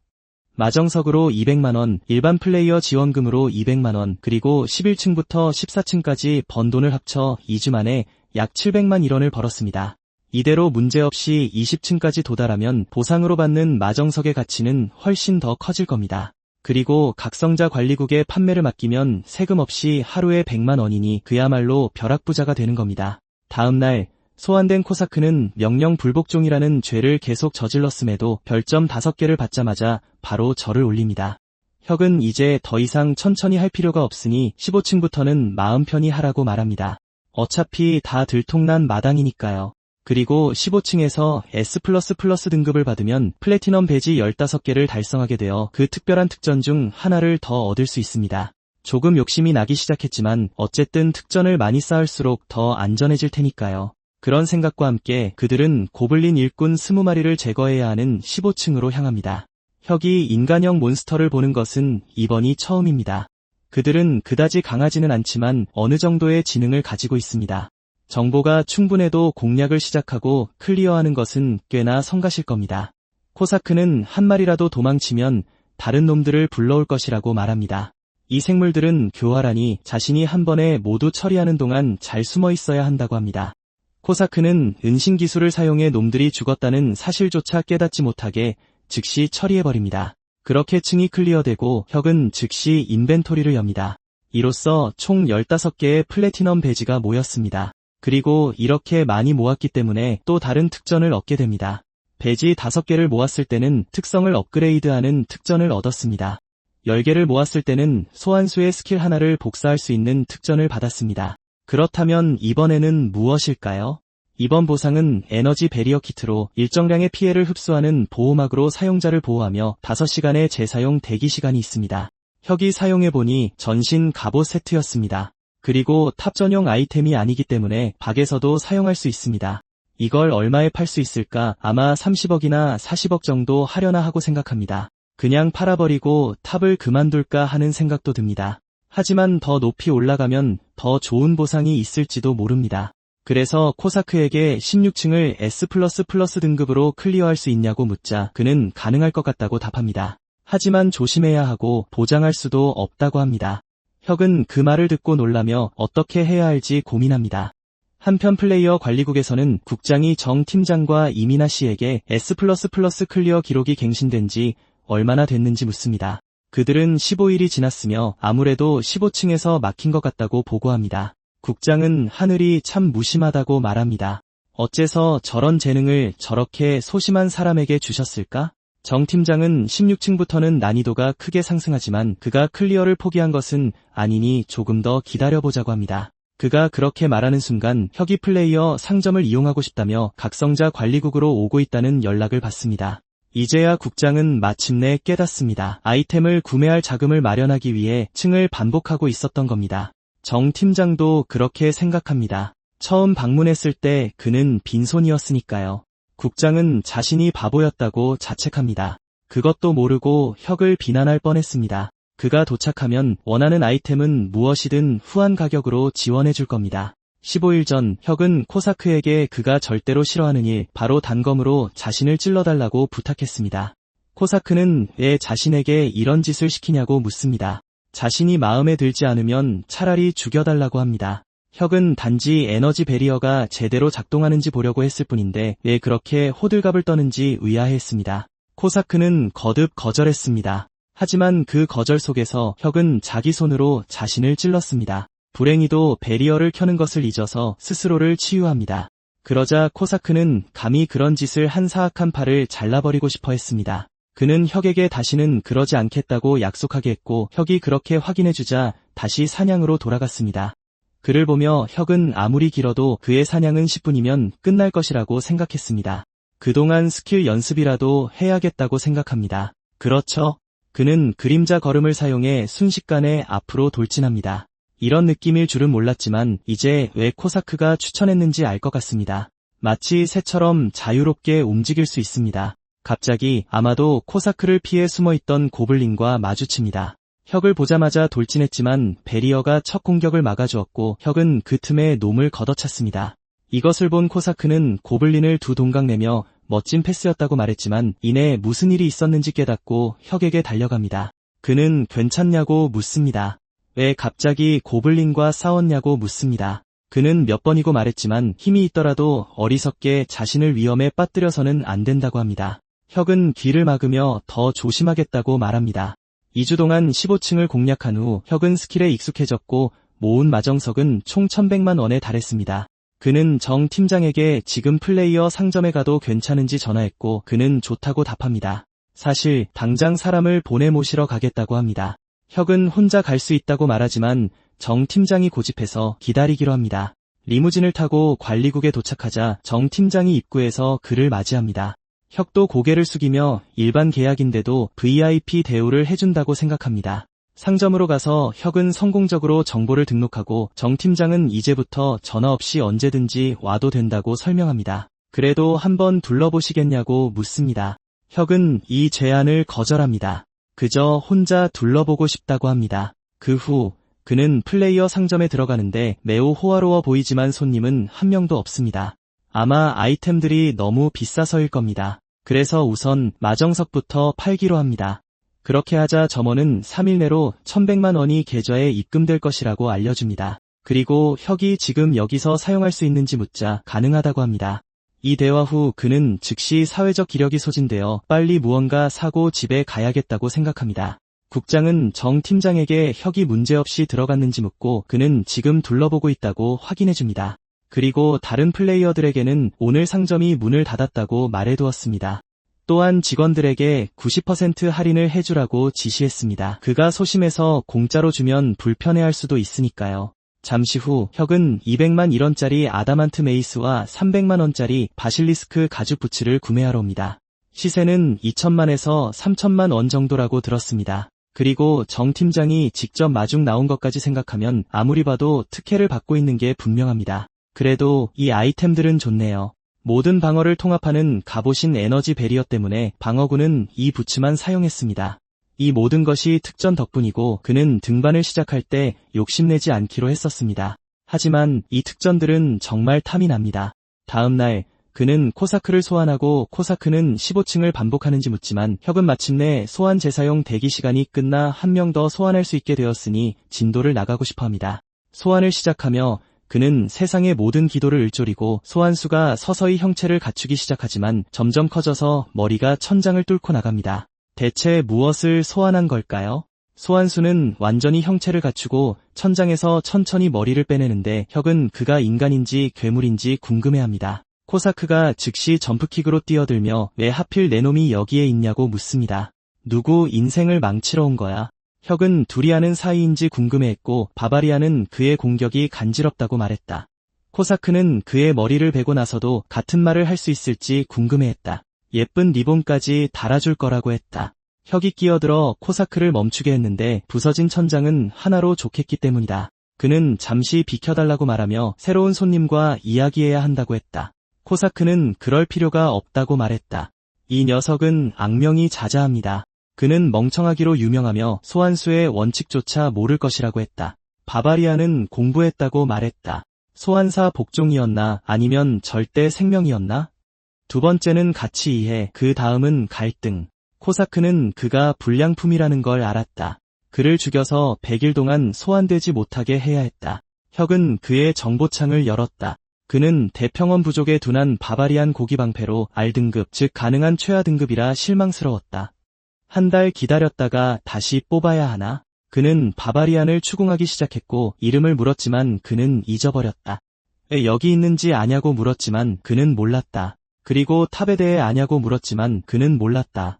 마정석으로 200만원, 일반 플레이어 지원금으로 200만원, 그리고 11층부터 14층까지 번 돈을 합쳐 2주 만에 약 700만 1원을 벌었습니다. 이대로 문제없이 20층까지 도달하면 보상으로 받는 마정석의 가치는 훨씬 더 커질 겁니다. 그리고 각성자 관리국에 판매를 맡기면 세금 없이 하루에 100만 원이니 그야말로 벼락부자가 되는 겁니다. 다음날 소환된 코사크는 명령 불복종이라는 죄를 계속 저질렀음에도 별점 5개를 받자마자 바로 절을 올립니다. 혁은 이제 더 이상 천천히 할 필요가 없으니 15층부터는 마음 편히 하라고 말합니다. 어차피 다 들통난 마당이니까요. 그리고 15층에서 S++ 등급을 받으면 플래티넘 배지 15개를 달성하게 되어 그 특별한 특전 중 하나를 더 얻을 수 있습니다. 조금 욕심이 나기 시작했지만 어쨌든 특전을 많이 쌓을수록 더 안전해질 테니까요. 그런 생각과 함께 그들은 고블린 일꾼 20마리를 제거해야 하는 15층으로 향합니다. 혁이 인간형 몬스터를 보는 것은 이번이 처음입니다. 그들은 그다지 강하지는 않지만 어느 정도의 지능을 가지고 있습니다. 정보가 충분해도 공략을 시작하고 클리어하는 것은 꽤나 성가실 겁니다. 코사크는 한 마리라도 도망치면 다른 놈들을 불러올 것이라고 말합니다. 이 생물들은 교활하니 자신이 한 번에 모두 처리하는 동안 잘 숨어 있어야 한다고 합니다. 코사크는 은신 기술을 사용해 놈들이 죽었다는 사실조차 깨닫지 못하게 즉시 처리해버립니다. 그렇게 층이 클리어되고 혁은 즉시 인벤토리를 엽니다. 이로써 총 15개의 플래티넘 배지가 모였습니다. 그리고 이렇게 많이 모았기 때문에 또 다른 특전을 얻게 됩니다. 배지 5개를 모았을 때는 특성을 업그레이드하는 특전을 얻었습니다. 10개를 모았을 때는 소환수의 스킬 하나를 복사할 수 있는 특전을 받았습니다. 그렇다면 이번에는 무엇일까요? 이번 보상은 에너지 베리어 키트로 일정량의 피해를 흡수하는 보호막으로 사용자를 보호하며 5시간의 재사용 대기 시간이 있습니다. 혁이 사용해보니 전신 갑옷 세트였습니다. 그리고 탑 전용 아이템이 아니기 때문에 박에서도 사용할 수 있습니다. 이걸 얼마에 팔 수 있을까? 아마 30억이나 40억 정도 하려나 하고 생각합니다. 그냥 팔아버리고 탑을 그만둘까 하는 생각도 듭니다. 하지만 더 높이 올라가면 더 좋은 보상이 있을지도 모릅니다. 그래서 코사크에게 16층을 S++ 등급으로 클리어할 수 있냐고 묻자 그는 가능할 것 같다고 답합니다. 하지만 조심해야 하고 보장할 수도 없다고 합니다. 혁은 그 말을 듣고 놀라며 어떻게 해야 할지 고민합니다. 한편 플레이어 관리국에서는 국장이 정 팀장과 이미나 씨에게 S++ 클리어 기록이 갱신된 지 얼마나 됐는지 묻습니다. 그들은 15일이 지났으며 아무래도 15층에서 막힌 것 같다고 보고합니다. 국장은 하늘이 참 무심하다고 말합니다. 어째서 저런 재능을 저렇게 소심한 사람에게 주셨을까? 정 팀장은 16층부터는 난이도가 크게 상승하지만 그가 클리어를 포기한 것은 아니니 조금 더 기다려보자고 합니다. 그가 그렇게 말하는 순간 혁이 플레이어 상점을 이용하고 싶다며 각성자 관리국으로 오고 있다는 연락을 받습니다. 이제야 국장은 마침내 깨닫습니다. 아이템을 구매할 자금을 마련하기 위해 층을 반복하고 있었던 겁니다. 정 팀장도 그렇게 생각합니다. 처음 방문했을 때 그는 빈손이었으니까요. 국장은 자신이 바보였다고 자책합니다. 그것도 모르고 혁을 비난할 뻔했습니다. 그가 도착하면 원하는 아이템은 무엇이든 후한 가격으로 지원해줄 겁니다. 15일 전 혁은 코사크에게 그가 절대로 싫어하는 일, 바로 단검으로 자신을 찔러달라고 부탁했습니다. 코사크는 왜 자신에게 이런 짓을 시키냐고 묻습니다. 자신이 마음에 들지 않으면 차라리 죽여달라고 합니다. 혁은 단지 에너지 베리어가 제대로 작동하는지 보려고 했을 뿐인데 왜 그렇게 호들갑을 떠는지 의아해했습니다. 코사크는 거듭 거절했습니다. 하지만 그 거절 속에서 혁은 자기 손으로 자신을 찔렀습니다. 불행히도 베리어를 켜는 것을 잊어서 스스로를 치유합니다. 그러자 코사크는 감히 그런 짓을 한 사악한 팔을 잘라버리고 싶어 했습니다. 그는 혁에게 다시는 그러지 않겠다고 약속하게 했고 혁이 그렇게 확인해주자 다시 사냥으로 돌아갔습니다. 그를 보며 혁은 아무리 길어도 그의 사냥은 10분이면 끝날 것이라고 생각했습니다. 그동안 스킬 연습이라도 해야겠다고 생각합니다. 그렇죠? 그는 그림자 걸음을 사용해 순식간에 앞으로 돌진합니다. 이런 느낌일 줄은 몰랐지만 이제 왜 코사크가 추천했는지 알 것 같습니다. 마치 새처럼 자유롭게 움직일 수 있습니다. 갑자기 아마도 코사크를 피해 숨어있던 고블린과 마주칩니다. 혁을 보자마자 돌진했지만 베리어가 첫 공격을 막아주었고 혁은 그 틈에 놈을 걷어찼습니다. 이것을 본 코사크는 고블린을 두 동강 내며 멋진 패스였다고 말했지만 이내 무슨 일이 있었는지 깨닫고 혁에게 달려갑니다. 그는 괜찮냐고 묻습니다. 왜 갑자기 고블린과 싸웠냐고 묻습니다. 그는 몇 번이고 말했지만 힘이 있더라도 어리석게 자신을 위험에 빠뜨려서는 안 된다고 합니다. 혁은 귀를 막으며 더 조심하겠다고 말합니다. 2주 동안 15층을 공략한 후 혁은 스킬에 익숙해졌고 모은 마정석은 총 1100만 원에 달했습니다. 그는 정 팀장에게 지금 플레이어 상점에 가도 괜찮은지 전화했고 그는 좋다고 답합니다. 사실 당장 사람을 보내 모시러 가겠다고 합니다. 혁은 혼자 갈 수 있다고 말하지만 정 팀장이 고집해서 기다리기로 합니다. 리무진을 타고 관리국에 도착하자 정 팀장이 입구에서 그를 맞이합니다. 혁도 고개를 숙이며 일반 계약인데도 VIP 대우를 해준다고 생각합니다. 상점으로 가서 혁은 성공적으로 정보를 등록하고 정 팀장은 이제부터 전화 없이 언제든지 와도 된다고 설명합니다. 그래도 한번 둘러보시겠냐고 묻습니다. 혁은 이 제안을 거절합니다. 그저 혼자 둘러보고 싶다고 합니다. 그 후 그는 플레이어 상점에 들어가는데 매우 호화로워 보이지만 손님은 한 명도 없습니다. 아마 아이템들이 너무 비싸서일 겁니다. 그래서 우선 마정석부터 팔기로 합니다. 그렇게 하자 점원은 3일 내로 1100만 원이 계좌에 입금될 것이라고 알려줍니다. 그리고 혁이 지금 여기서 사용할 수 있는지 묻자 가능하다고 합니다. 이 대화 후 그는 즉시 사회적 기력이 소진되어 빨리 무언가 사고 집에 가야겠다고 생각합니다. 국장은 정 팀장에게 혁이 문제없이 들어갔는지 묻고 그는 지금 둘러보고 있다고 확인해줍니다. 그리고 다른 플레이어들에게는 오늘 상점이 문을 닫았다고 말해두었습니다. 또한 직원들에게 90% 할인을 해주라고 지시했습니다. 그가 소심해서 공짜로 주면 불편해할 수도 있으니까요. 잠시 후 혁은 200만 1원짜리 아다만트 메이스와 300만 원짜리 바실리스크 가죽 부츠를 구매하러 옵니다. 시세는 2천만에서 3천만 원 정도라고 들었습니다. 그리고 정 팀장이 직접 마중 나온 것까지 생각하면 아무리 봐도 특혜를 받고 있는 게 분명합니다. 그래도 이 아이템들은 좋네요. 모든 방어를 통합하는 갑옷인 에너지 베리어 때문에 방어구는 이 부츠만 사용했습니다. 이 모든 것이 특전 덕분이고 그는 등반을 시작할 때 욕심내지 않기로 했었습니다. 하지만 이 특전들은 정말 탐이 납니다. 다음 날 그는 코사크를 소환하고 코사크는 15층을 반복하는지 묻지만 혁은 마침내 소환 제사용 대기 시간이 끝나 한 명 더 소환할 수 있게 되었으니 진도를 나가고 싶어합니다. 소환을 시작하며 그는 세상의 모든 기도를 일조리고 소환수가 서서히 형체를 갖추기 시작하지만 점점 커져서 머리가 천장을 뚫고 나갑니다. 대체 무엇을 소환한 걸까요? 소환수는 완전히 형체를 갖추고 천장에서 천천히 머리를 빼내는데 혁은 그가 인간인지 괴물인지 궁금해합니다. 코사크가 즉시 점프킥으로 뛰어들며 왜 하필 내 놈이 여기에 있냐고 묻습니다. 누구 인생을 망치러 온 거야? 혁은 둘이 아는 사이인지 궁금해했고 바바리아는 그의 공격이 간지럽다고 말했다. 코사크는 그의 머리를 베고 나서도 같은 말을 할 수 있을지 궁금해했다. 예쁜 리본까지 달아줄 거라고 했다. 혁이 끼어들어 코사크를 멈추게 했는데 부서진 천장은 하나로 좋겠기 때문이다. 그는 잠시 비켜달라고 말하며 새로운 손님과 이야기해야 한다고 했다. 코사크는 그럴 필요가 없다고 말했다. 이 녀석은 악명이 자자합니다. 그는 멍청하기로 유명하며 소환수의 원칙조차 모를 것이라고 했다. 바바리아는 공부했다고 말했다. 소환사 복종이었나 아니면 절대 생명이었나? 두 번째는 가치 이해, 그 다음은 갈등. 코사크는 그가 불량품이라는 걸 알았다. 그를 죽여서 100일 동안 소환되지 못하게 해야 했다. 혁은 그의 정보창을 열었다. 그는 대평원 부족에 둔한 바바리안 고기방패로 R등급, 즉 가능한 최하 등급이라 실망스러웠다. 한 달 기다렸다가 다시 뽑아야 하나? 그는 바바리안을 추궁하기 시작했고 이름을 물었지만 그는 잊어버렸다. 왜 여기 있는지 아냐고 물었지만 그는 몰랐다. 그리고 탑에 대해 아냐고 물었지만 그는 몰랐다.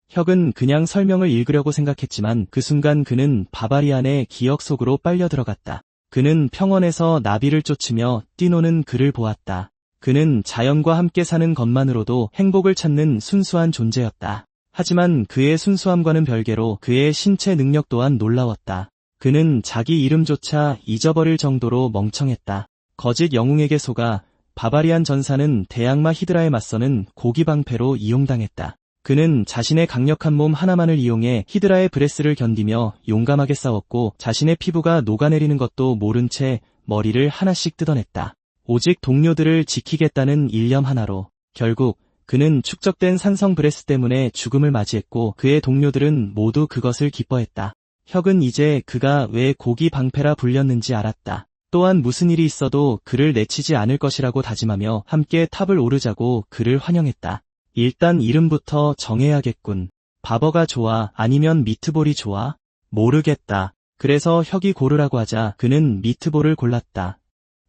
혁은 그냥 설명을 읽으려고 생각했지만 그 순간 그는 바바리안의 기억 속으로 빨려 들어갔다. 그는 평원에서 나비를 쫓으며 뛰노는 그를 보았다. 그는 자연과 함께 사는 것만으로도 행복을 찾는 순수한 존재였다. 하지만 그의 순수함과는 별개로 그의 신체 능력 또한 놀라웠다. 그는 자기 이름조차 잊어버릴 정도로 멍청했다. 거짓 영웅에게 속아 바바리안 전사는 대악마 히드라에 맞서는 고기방패로 이용당했다. 그는 자신의 강력한 몸 하나만을 이용해 히드라의 브레스를 견디며 용감하게 싸웠고 자신의 피부가 녹아내리는 것도 모른 채 머리를 하나씩 뜯어냈다. 오직 동료들을 지키겠다는 일념 하나로. 결국 그는 축적된 산성 브레스 때문에 죽음을 맞이했고 그의 동료들은 모두 그것을 기뻐했다. 혁은 이제 그가 왜 고기 방패라 불렸는지 알았다. 또한 무슨 일이 있어도 그를 내치지 않을 것이라고 다짐하며 함께 탑을 오르자고 그를 환영했다. 일단 이름부터 정해야겠군. 바버가 좋아 아니면 미트볼이 좋아? 모르겠다. 그래서 혁이 고르라고 하자 그는 미트볼을 골랐다.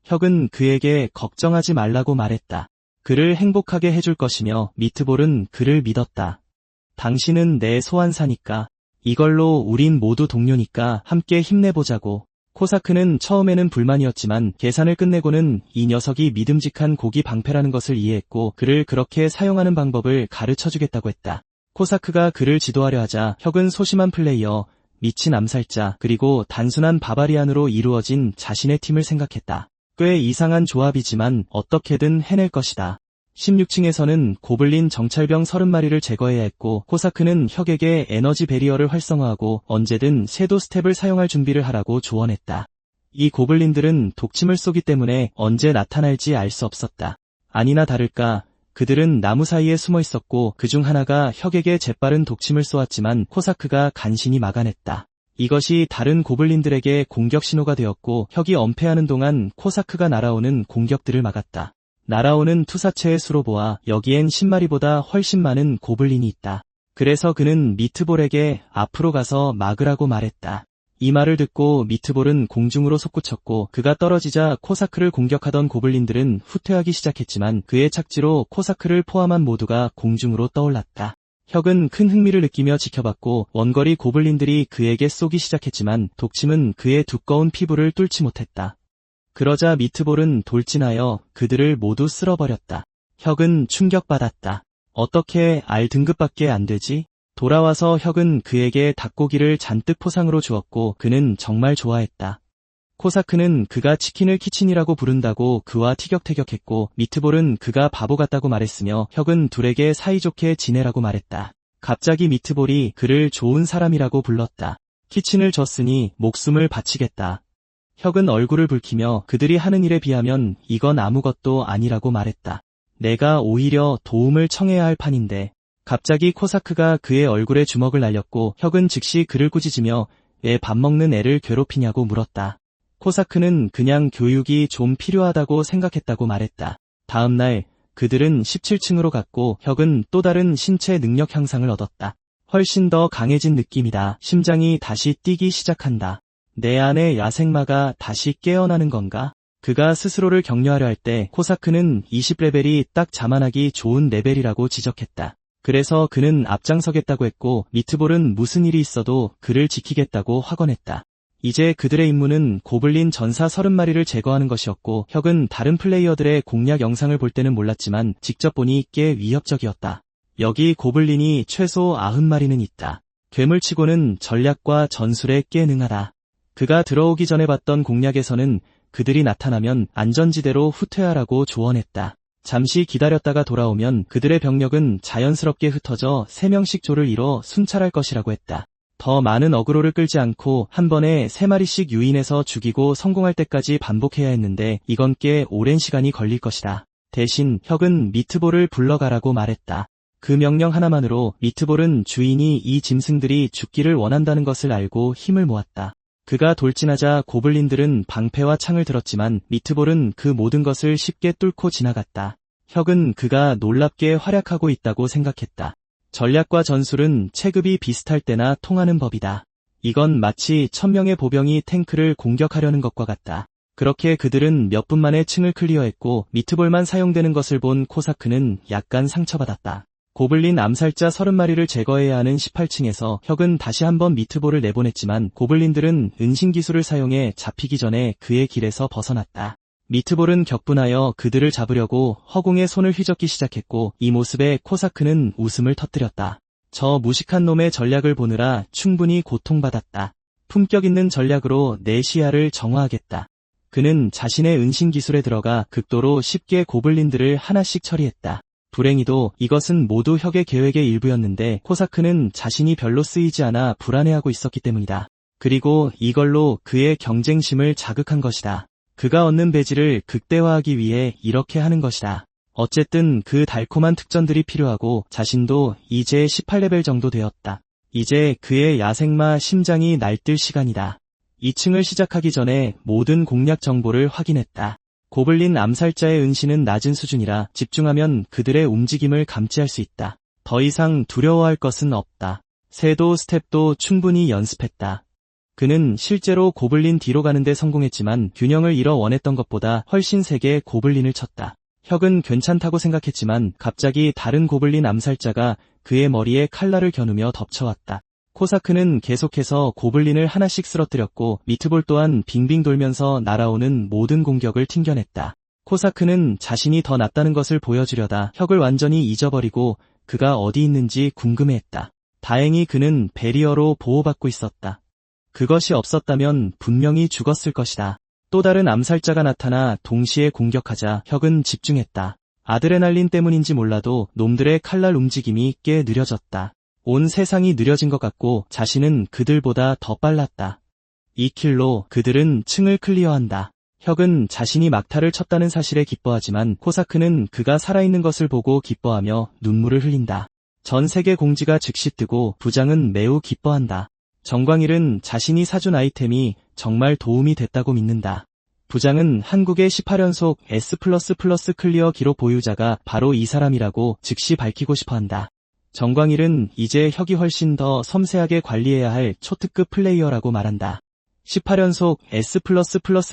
혁은 그에게 걱정하지 말라고 말했다. 그를 행복하게 해줄 것이며 미트볼은 그를 믿었다. 당신은 내 소환사니까. 이걸로 우린 모두 동료니까 함께 힘내보자고. 코사크는 처음에는 불만이었지만 계산을 끝내고는 이 녀석이 믿음직한 고기 방패라는 것을 이해했고 그를 그렇게 사용하는 방법을 가르쳐주겠다고 했다. 코사크가 그를 지도하려 하자 혁은 소심한 플레이어, 미친 암살자, 그리고 단순한 바바리안으로 이루어진 자신의 팀을 생각했다. 꽤 이상한 조합이지만 어떻게든 해낼 것이다. 16층에서는 고블린 정찰병 30마리를 제거해야 했고 코사크는 혁에게 에너지 베리어를 활성화하고 언제든 섀도 스텝을 사용할 준비를 하라고 조언했다. 이 고블린들은 독침을 쏘기 때문에 언제 나타날지 알 수 없었다. 아니나 다를까 그들은 나무 사이에 숨어 있었고 그중 하나가 혁에게 재빠른 독침을 쏘았지만 코사크가 간신히 막아냈다. 이것이 다른 고블린들에게 공격 신호가 되었고 혁이 엄폐하는 동안 코사크가 날아오는 공격들을 막았다. 날아오는 투사체의 수로 보아 여기엔 10마리보다 훨씬 많은 고블린이 있다. 그래서 그는 미트볼에게 앞으로 가서 막으라고 말했다. 이 말을 듣고 미트볼은 공중으로 솟구쳤고 그가 떨어지자 코사크를 공격하던 고블린들은 후퇴하기 시작했지만 그의 착지로 코사크를 포함한 모두가 공중으로 떠올랐다. 혁은 큰 흥미를 느끼며 지켜봤고 원거리 고블린들이 그에게 쏘기 시작했지만 독침은 그의 두꺼운 피부를 뚫지 못했다. 그러자 미트볼은 돌진하여 그들을 모두 쓸어버렸다. 혁은 충격받았다. 어떻게 R 등급밖에 안 되지? 돌아와서 혁은 그에게 닭고기를 잔뜩 포상으로 주었고 그는 정말 좋아했다. 코사크는 그가 치킨을 키친이라고 부른다고 그와 티격태격했고 미트볼은 그가 바보 같다고 말했으며 혁은 둘에게 사이좋게 지내라고 말했다. 갑자기 미트볼이 그를 좋은 사람이라고 불렀다. 키친을 줬으니 목숨을 바치겠다. 혁은 얼굴을 붉히며 그들이 하는 일에 비하면 이건 아무것도 아니라고 말했다. 내가 오히려 도움을 청해야 할 판인데. 갑자기 코사크가 그의 얼굴에 주먹을 날렸고 혁은 즉시 그를 꾸짖으며 왜 밥 먹는 애를 괴롭히냐고 물었다. 코사크는 그냥 교육이 좀 필요하다고 생각했다고 말했다. 다음 날 그들은 17층으로 갔고 혁은 또 다른 신체 능력 향상을 얻었다. 훨씬 더 강해진 느낌이다. 심장이 다시 뛰기 시작한다. 내 안의 야생마가 다시 깨어나는 건가? 그가 스스로를 격려하려 할 때 코사크는 20레벨이 딱 자만하기 좋은 레벨이라고 지적했다. 그래서 그는 앞장서겠다고 했고 미트볼은 무슨 일이 있어도 그를 지키겠다고 확언했다. 이제 그들의 임무는 고블린 전사 30마리를 제거하는 것이었고 혁은 다른 플레이어들의 공략 영상을 볼 때는 몰랐지만 직접 보니 꽤 위협적이었다. 여기 고블린이 최소 90마리는 있다. 괴물치고는 전략과 전술에 꽤 능하다. 그가 들어오기 전에 봤던 공략에서는 그들이 나타나면 안전지대로 후퇴하라고 조언했다. 잠시 기다렸다가 돌아오면 그들의 병력은 자연스럽게 흩어져 3명씩 조를 이뤄 순찰할 것이라고 했다. 더 많은 어그로를 끌지 않고 한 번에 3마리씩 유인해서 죽이고 성공할 때까지 반복해야 했는데 이건 꽤 오랜 시간이 걸릴 것이다. 대신 혁은 미트볼을 불러가라고 말했다. 그 명령 하나만으로 미트볼은 주인이 이 짐승들이 죽기를 원한다는 것을 알고 힘을 모았다. 그가 돌진하자 고블린들은 방패와 창을 들었지만 미트볼은 그 모든 것을 쉽게 뚫고 지나갔다. 혁은 그가 놀랍게 활약하고 있다고 생각했다. 전략과 전술은 체급이 비슷할 때나 통하는 법이다. 이건 마치 1000명의 보병이 탱크를 공격하려는 것과 같다. 그렇게 그들은 몇 분 만에 층을 클리어했고 미트볼만 사용되는 것을 본 코사크는 약간 상처받았다. 고블린 암살자 30마리를 제거해야 하는 18층에서 혁은 다시 한번 미트볼을 내보냈지만 고블린들은 은신기술을 사용해 잡히기 전에 그의 길에서 벗어났다. 미트볼은 격분하여 그들을 잡으려고 허공에 손을 휘젓기 시작했고 이 모습에 코사크는 웃음을 터뜨렸다. 저 무식한 놈의 전략을 보느라 충분히 고통받았다. 품격 있는 전략으로 내 시야를 정화하겠다. 그는 자신의 은신기술에 들어가 극도로 쉽게 고블린들을 하나씩 처리했다. 불행히도 이것은 모두 혁의 계획의 일부였는데 코사크는 자신이 별로 쓰이지 않아 불안해하고 있었기 때문이다. 그리고 이걸로 그의 경쟁심을 자극한 것이다. 그가 얻는 배지를 극대화하기 위해 이렇게 하는 것이다. 어쨌든 그 달콤한 특전들이 필요하고 자신도 이제 18레벨 정도 되었다. 이제 그의 야생마 심장이 날뛸 시간이다. 2층을 시작하기 전에 모든 공략 정보를 확인했다. 고블린 암살자의 은신은 낮은 수준이라 집중하면 그들의 움직임을 감지할 수 있다. 더 이상 두려워할 것은 없다. 섀도 스텝도 충분히 연습했다. 그는 실제로 고블린 뒤로 가는데 성공했지만 균형을 잃어 원했던 것보다 훨씬 세게 고블린을 쳤다. 혁은 괜찮다고 생각했지만 갑자기 다른 고블린 암살자가 그의 머리에 칼날을 겨누며 덮쳐왔다. 코사크는 계속해서 고블린을 하나씩 쓰러뜨렸고 미트볼 또한 빙빙 돌면서 날아오는 모든 공격을 튕겨냈다. 코사크는 자신이 더 낫다는 것을 보여주려다 혁을 완전히 잊어버리고 그가 어디 있는지 궁금해했다. 다행히 그는 베리어로 보호받고 있었다. 그것이 없었다면 분명히 죽었을 것이다. 또 다른 암살자가 나타나 동시에 공격하자 혁은 집중했다. 아드레날린 때문인지 몰라도 놈들의 칼날 움직임이 꽤 느려졌다. 온 세상이 느려진 것 같고 자신은 그들보다 더 빨랐다. 2킬로 그들은 층을 클리어한다. 혁은 자신이 막타를 쳤다는 사실에 기뻐하지만 코사크는 그가 살아있는 것을 보고 기뻐하며 눈물을 흘린다. 전 세계 공지가 즉시 뜨고 부장은 매우 기뻐한다. 정광일은 자신이 사준 아이템이 정말 도움이 됐다고 믿는다. 부장은 한국의 18연속 S++ 클리어 기록 보유자가 바로 이 사람이라고 즉시 밝히고 싶어한다. 정광일은 이제 혁이 훨씬 더 섬세하게 관리해야 할 초특급 플레이어라고 말한다. 18연속 S++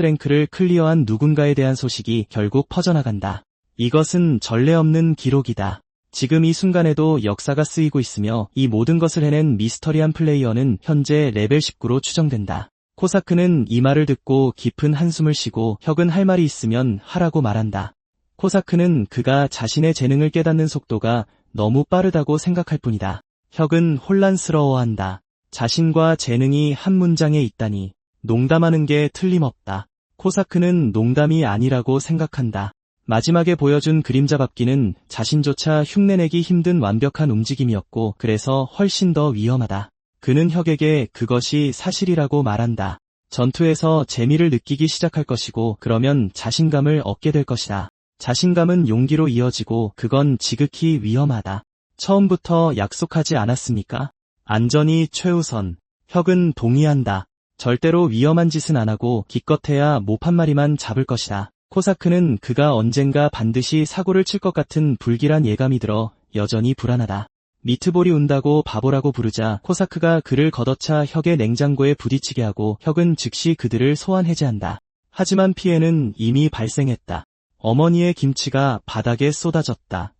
랭크를 클리어한 누군가에 대한 소식이 결국 퍼져나간다. 이것은 전례 없는 기록이다. 지금 이 순간에도 역사가 쓰이고 있으며 이 모든 것을 해낸 미스터리한 플레이어는 현재 레벨 19로 추정된다. 코사크는 이 말을 듣고 깊은 한숨을 쉬고 혁은 할 말이 있으면 하라고 말한다. 코사크는 그가 자신의 재능을 깨닫는 속도가 너무 빠르다고 생각할 뿐이다. 혁은 혼란스러워한다. 자신과 재능이 한 문장에 있다니. 농담하는 게 틀림없다. 코사크는 농담이 아니라고 생각한다. 마지막에 보여준 그림자 밟기는 자신조차 흉내내기 힘든 완벽한 움직임이었고 그래서 훨씬 더 위험하다. 그는 혁에게 그것이 사실이라고 말한다. 전투에서 재미를 느끼기 시작할 것이고 그러면 자신감을 얻게 될 것이다. 자신감은 용기로 이어지고 그건 지극히 위험하다. 처음부터 약속하지 않았습니까? 안전이 최우선. 혁은 동의한다. 절대로 위험한 짓은 안 하고 기껏해야 몹 한 마리만 잡을 것이다. 코사크는 그가 언젠가 반드시 사고를 칠 것 같은 불길한 예감이 들어 여전히 불안하다. 미트볼이 운다고 바보라고 부르자 코사크가 그를 걷어차 혁의 냉장고에 부딪히게 하고 혁은 즉시 그들을 소환 해제한다. 하지만 피해는 이미 발생했다. 어머니의 김치가 바닥에 쏟아졌다.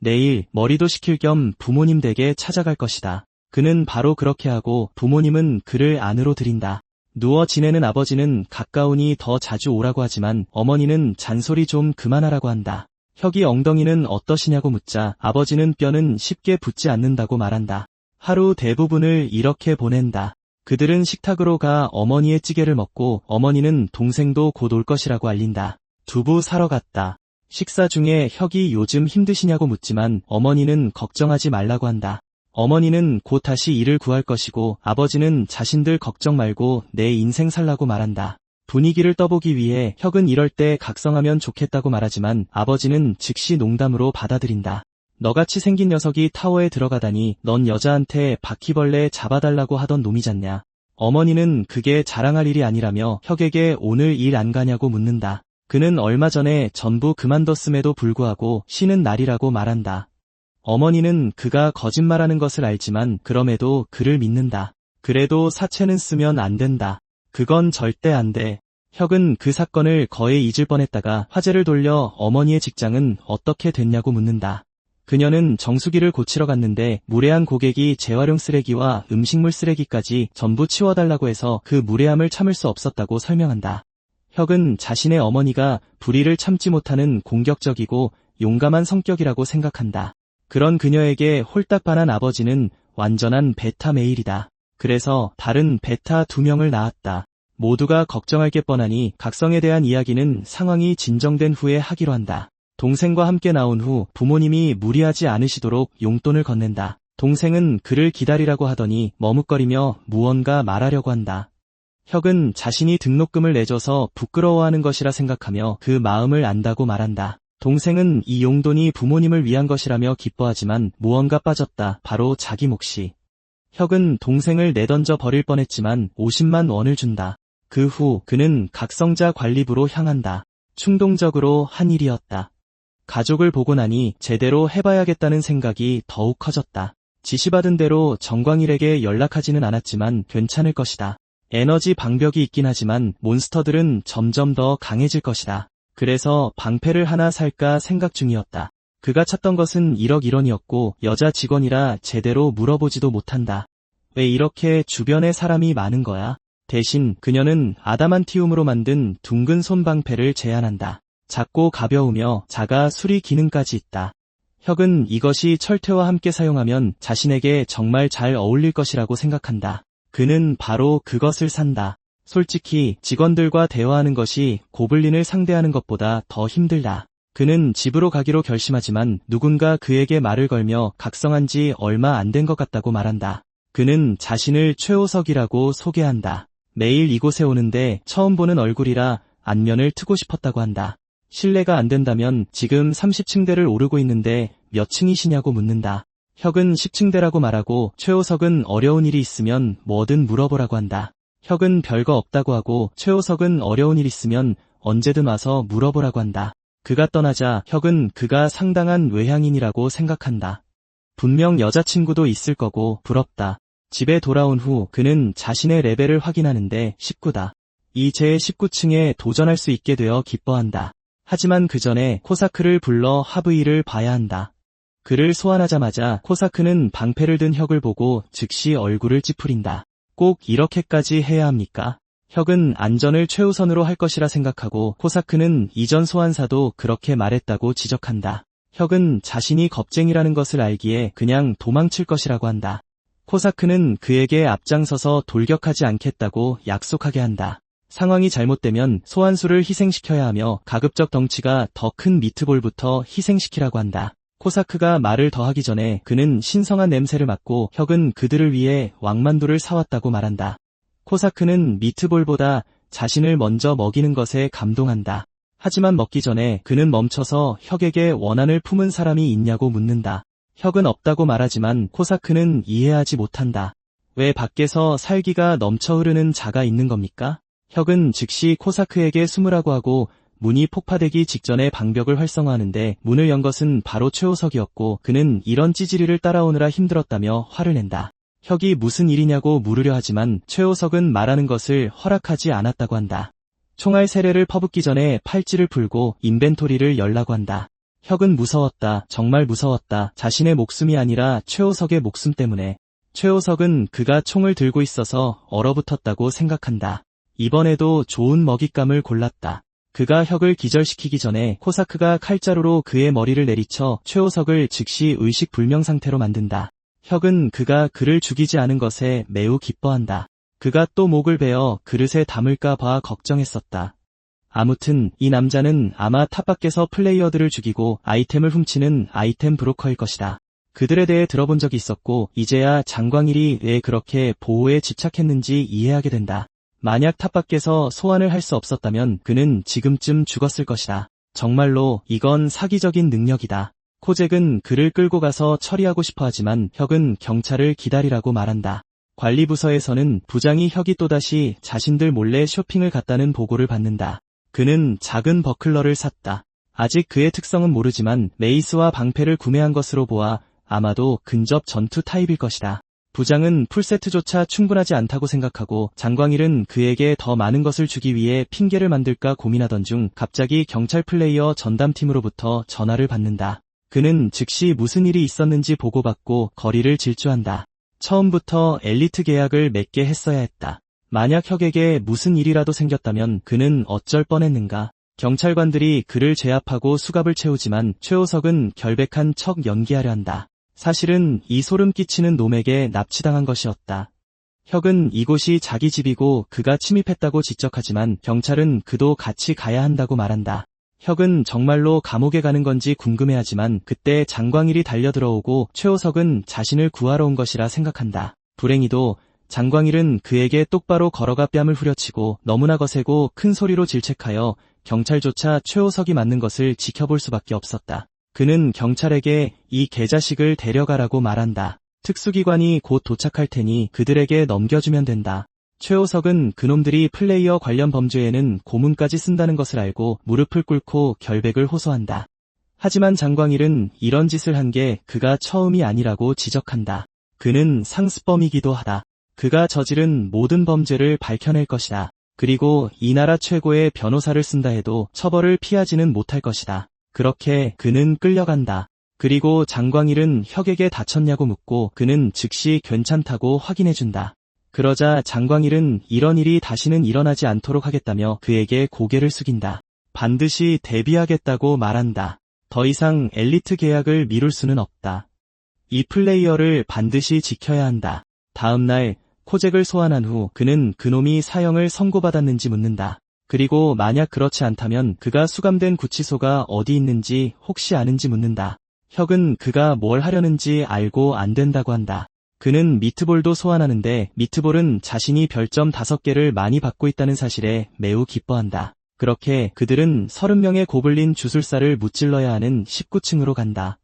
내일 머리도 식힐 겸 부모님 댁에 찾아갈 것이다. 그는 바로 그렇게 하고 부모님은 그를 안으로 들인다. 누워 지내는 아버지는 가까우니 더 자주 오라고 하지만 어머니는 잔소리 좀 그만하라고 한다. 혁이 엉덩이는 어떠시냐고 묻자 아버지는 뼈는 쉽게 붙지 않는다고 말한다. 하루 대부분을 이렇게 보낸다. 그들은 식탁으로 가 어머니의 찌개를 먹고 어머니는 동생도 곧 올 것이라고 알린다. 두부 사러 갔다. 식사 중에 혁이 요즘 힘드시냐고 묻지만 어머니는 걱정하지 말라고 한다. 어머니는 곧 다시 일을 구할 것이고 아버지는 자신들 걱정 말고 내 인생 살라고 말한다. 분위기를 떠보기 위해 혁은 이럴 때 각성하면 좋겠다고 말하지만 아버지는 즉시 농담으로 받아들인다. 너같이 생긴 녀석이 타워에 들어가다니 넌 여자한테 바퀴벌레 잡아달라고 하던 놈이잖냐. 어머니는 그게 자랑할 일이 아니라며 혁에게 오늘 일 안 가냐고 묻는다. 그는 얼마 전에 전부 그만뒀음에도 불구하고 쉬는 날이라고 말한다. 어머니는 그가 거짓말하는 것을 알지만 그럼에도 그를 믿는다. 그래도 사채는 쓰면 안 된다. 그건 절대 안 돼. 혁은 그 사건을 거의 잊을 뻔했다가 화제를 돌려 어머니의 직장은 어떻게 됐냐고 묻는다. 그녀는 정수기를 고치러 갔는데 무례한 고객이 재활용 쓰레기와 음식물 쓰레기까지 전부 치워달라고 해서 그 무례함을 참을 수 없었다고 설명한다. 혁은 자신의 어머니가 불의를 참지 못하는 공격적이고 용감한 성격이라고 생각한다. 그런 그녀에게 홀딱 반한 아버지는 완전한 베타 메일이다. 그래서 다른 베타 2명을 낳았다. 모두가 걱정할 게 뻔하니 각성에 대한 이야기는 상황이 진정된 후에 하기로 한다. 동생과 함께 나온 후 부모님이 무리하지 않으시도록 용돈을 건넨다. 동생은 그를 기다리라고 하더니 머뭇거리며 무언가 말하려고 한다. 혁은 자신이 등록금을 내줘서 부끄러워하는 것이라 생각하며 그 마음을 안다고 말한다. 동생은 이 용돈이 부모님을 위한 것이라며 기뻐하지만 무언가 빠졌다. 바로 자기 몫이. 혁은 동생을 내던져 버릴 뻔했지만 50만 원을 준다. 그 후 그는 각성자 관리부로 향한다. 충동적으로 한 일이었다. 가족을 보고 나니 제대로 해봐야겠다는 생각이 더욱 커졌다. 지시받은 대로 정광일에게 연락하지는 않았지만 괜찮을 것이다. 에너지 방벽이 있긴 하지만 몬스터들은 점점 더 강해질 것이다. 그래서 방패를 하나 살까 생각 중이었다. 그가 찾던 것은 1억 1원이었고 여자 직원이라 제대로 물어보지도 못한다. 왜 이렇게 주변에 사람이 많은 거야? 대신 그녀는 아다만티움으로 만든 둥근 손방패를 제안한다. 작고 가벼우며 자가 수리 기능까지 있다. 혁은 이것이 철퇴와 함께 사용하면 자신에게 정말 잘 어울릴 것이라고 생각한다. 그는 바로 그것을 산다. 솔직히 직원들과 대화하는 것이 고블린을 상대하는 것보다 더 힘들다. 그는 집으로 가기로 결심하지만 누군가 그에게 말을 걸며 각성한 지 얼마 안 된 것 같다고 말한다. 그는 자신을 최호석이라고 소개한다. 매일 이곳에 오는데 처음 보는 얼굴이라 안면을 트고 싶었다고 한다. 실례가 안 된다면 지금 30층대를 오르고 있는데 몇 층이시냐고 묻는다. 혁은 10층대라고 말하고 최호석은 어려운 일이 있으면 뭐든 물어보라고 한다. 혁은 별거 없다고 하고 최호석은 어려운 일 있으면 언제든 와서 물어보라고 한다. 그가 떠나자 혁은 그가 상당한 외향인이라고 생각한다. 분명 여자친구도 있을 거고 부럽다. 집에 돌아온 후 그는 자신의 레벨을 확인하는데 19다. 이제 19층에 도전할 수 있게 되어 기뻐한다. 하지만 그 전에 코사크를 불러 하브이를 봐야 한다. 그를 소환하자마자 코사크는 방패를 든 혁을 보고 즉시 얼굴을 찌푸린다. 꼭 이렇게까지 해야 합니까? 혁은 안전을 최우선으로 할 것이라 생각하고 코사크는 이전 소환사도 그렇게 말했다고 지적한다. 혁은 자신이 겁쟁이라는 것을 알기에 그냥 도망칠 것이라고 한다. 코사크는 그에게 앞장서서 돌격하지 않겠다고 약속하게 한다. 상황이 잘못되면 소환수를 희생시켜야 하며 가급적 덩치가 더 큰 미트볼부터 희생시키라고 한다. 코사크가 말을 더하기 전에 그는 신성한 냄새를 맡고 혁은 그들을 위해 왕만두를 사왔다고 말한다. 코사크는 미트볼보다 자신을 먼저 먹이는 것에 감동한다. 하지만 먹기 전에 그는 멈춰서 혁에게 원한을 품은 사람이 있냐고 묻는다. 혁은 없다고 말하지만 코사크는 이해하지 못한다. 왜 밖에서 살기가 넘쳐 흐르는 자가 있는 겁니까? 혁은 즉시 코사크에게 숨으라고 하고 문이 폭파되기 직전에 방벽을 활성화하는데 문을 연 것은 바로 최호석이었고 그는 이런 찌질이를 따라오느라 힘들었다며 화를 낸다. 혁이 무슨 일이냐고 물으려 하지만 최호석은 말하는 것을 허락하지 않았다고 한다. 총알 세례를 퍼붓기 전에 팔찌를 풀고 인벤토리를 열라고 한다. 혁은 무서웠다. 정말 무서웠다. 자신의 목숨이 아니라 최호석의 목숨 때문에. 최호석은 그가 총을 들고 있어서 얼어붙었다고 생각한다. 이번에도 좋은 먹잇감을 골랐다. 그가 혁을 기절시키기 전에 코사크가 칼자루로 그의 머리를 내리쳐 최호석을 즉시 의식불명 상태로 만든다. 혁은 그가 그를 죽이지 않은 것에 매우 기뻐한다. 그가 또 목을 베어 그릇에 담을까 봐 걱정했었다. 아무튼 이 남자는 아마 탑 밖에서 플레이어들을 죽이고 아이템을 훔치는 아이템 브로커일 것이다. 그들에 대해 들어본 적이 있었고 이제야 장광일이 왜 그렇게 보호에 집착했는지 이해하게 된다. 만약 탑 밖에서 소환을 할 수 없었다면 그는 지금쯤 죽었을 것이다. 정말로 이건 사기적인 능력이다. 코잭은 그를 끌고 가서 처리하고 싶어 하지만 혁은 경찰을 기다리라고 말한다. 관리부서에서는 부장이 혁이 또다시 자신들 몰래 쇼핑을 갔다는 보고를 받는다. 그는 작은 버클러를 샀다. 아직 그의 특성은 모르지만 메이스와 방패를 구매한 것으로 보아 아마도 근접 전투 타입일 것이다. 부장은 풀세트조차 충분하지 않다고 생각하고 장광일은 그에게 더 많은 것을 주기 위해 핑계를 만들까 고민하던 중 갑자기 경찰 플레이어 전담팀으로부터 전화를 받는다. 그는 즉시 무슨 일이 있었는지 보고받고 거리를 질주한다. 처음부터 엘리트 계약을 맺게 했어야 했다. 만약 혁에게 무슨 일이라도 생겼다면 그는 어쩔 뻔했는가. 경찰관들이 그를 제압하고 수갑을 채우지만 최호석은 결백한 척 연기하려 한다. 사실은 이 소름 끼치는 놈에게 납치당한 것이었다. 혁은 이곳이 자기 집이고 그가 침입했다고 지적하지만 경찰은 그도 같이 가야 한다고 말한다. 혁은 정말로 감옥에 가는 건지 궁금해하지만 그때 장광일이 달려들어오고 최호석은 자신을 구하러 온 것이라 생각한다. 불행히도 장광일은 그에게 똑바로 걸어가 뺨을 후려치고 너무나 거세고 큰 소리로 질책하여 경찰조차 최호석이 맞는 것을 지켜볼 수밖에 없었다. 그는 경찰에게 이 개자식을 데려가라고 말한다. 특수기관이 곧 도착할 테니 그들에게 넘겨주면 된다. 최호석은 그놈들이 플레이어 관련 범죄에는 고문까지 쓴다는 것을 알고 무릎을 꿇고 결백을 호소한다. 하지만 장광일은 이런 짓을 한 게 그가 처음이 아니라고 지적한다. 그는 상습범이기도 하다. 그가 저지른 모든 범죄를 밝혀낼 것이다. 그리고 이 나라 최고의 변호사를 쓴다 해도 처벌을 피하지는 못할 것이다. 그렇게 그는 끌려간다. 그리고 장광일은 혁에게 다쳤냐고 묻고 그는 즉시 괜찮다고 확인해준다. 그러자 장광일은 이런 일이 다시는 일어나지 않도록 하겠다며 그에게 고개를 숙인다. 반드시 데뷔하겠다고 말한다. 더 이상 엘리트 계약을 미룰 수는 없다. 이 플레이어를 반드시 지켜야 한다. 다음 날 코잭을 소환한 후 그는 그놈이 사형을 선고받았는지 묻는다. 그리고 만약 그렇지 않다면 그가 수감된 구치소가 어디 있는지 혹시 아는지 묻는다. 혁은 그가 뭘 하려는지 알고 안 된다고 한다. 그는 미트볼도 소환하는데 미트볼은 자신이 별점 5개를 많이 받고 있다는 사실에 매우 기뻐한다. 그렇게 그들은 30명의 고블린 주술사를 무찔러야 하는 19층으로 간다.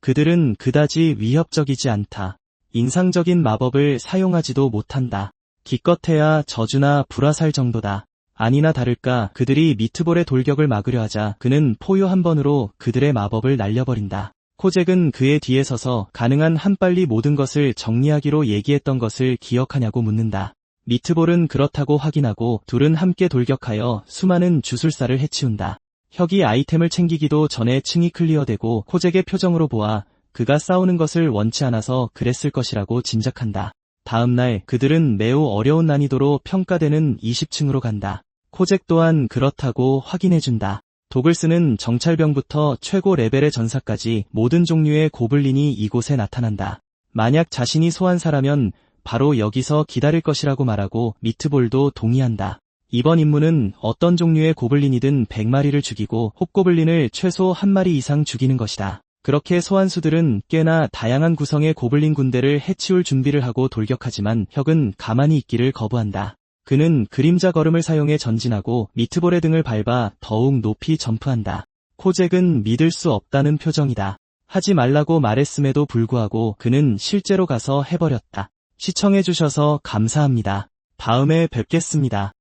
그들은 그다지 위협적이지 않다. 인상적인 마법을 사용하지도 못한다. 기껏해야 저주나 불화살 정도다. 아니나 다를까 그들이 미트볼의 돌격을 막으려 하자 그는 포효 한 번으로 그들의 마법을 날려버린다. 코잭은 그의 뒤에 서서 가능한 한 빨리 모든 것을 정리하기로 얘기했던 것을 기억하냐고 묻는다. 미트볼은 그렇다고 확인하고 둘은 함께 돌격하여 수많은 주술사를 해치운다. 혁이 아이템을 챙기기도 전에 층이 클리어되고 코잭의 표정으로 보아 그가 싸우는 것을 원치 않아서 그랬을 것이라고 짐작한다. 다음날 그들은 매우 어려운 난이도로 평가되는 20층으로 간다. 코잭 또한 그렇다고 확인해준다. 독을 쓰는 정찰병부터 최고 레벨의 전사까지 모든 종류의 고블린이 이곳에 나타난다. 만약 자신이 소환사라면 바로 여기서 기다릴 것이라고 말하고 미트볼도 동의한다. 이번 임무는 어떤 종류의 고블린이든 100마리를 죽이고 홉고블린을 최소 1마리 이상 죽이는 것이다. 그렇게 소환수들은 꽤나 다양한 구성의 고블린 군대를 해치울 준비를 하고 돌격하지만 혁은 가만히 있기를 거부한다. 그는 그림자 걸음을 사용해 전진하고 미트볼의 등을 밟아 더욱 높이 점프한다. 코잭은 믿을 수 없다는 표정이다. 하지 말라고 말했음에도 불구하고 그는 실제로 가서 해버렸다. 시청해주셔서 감사합니다. 다음에 뵙겠습니다.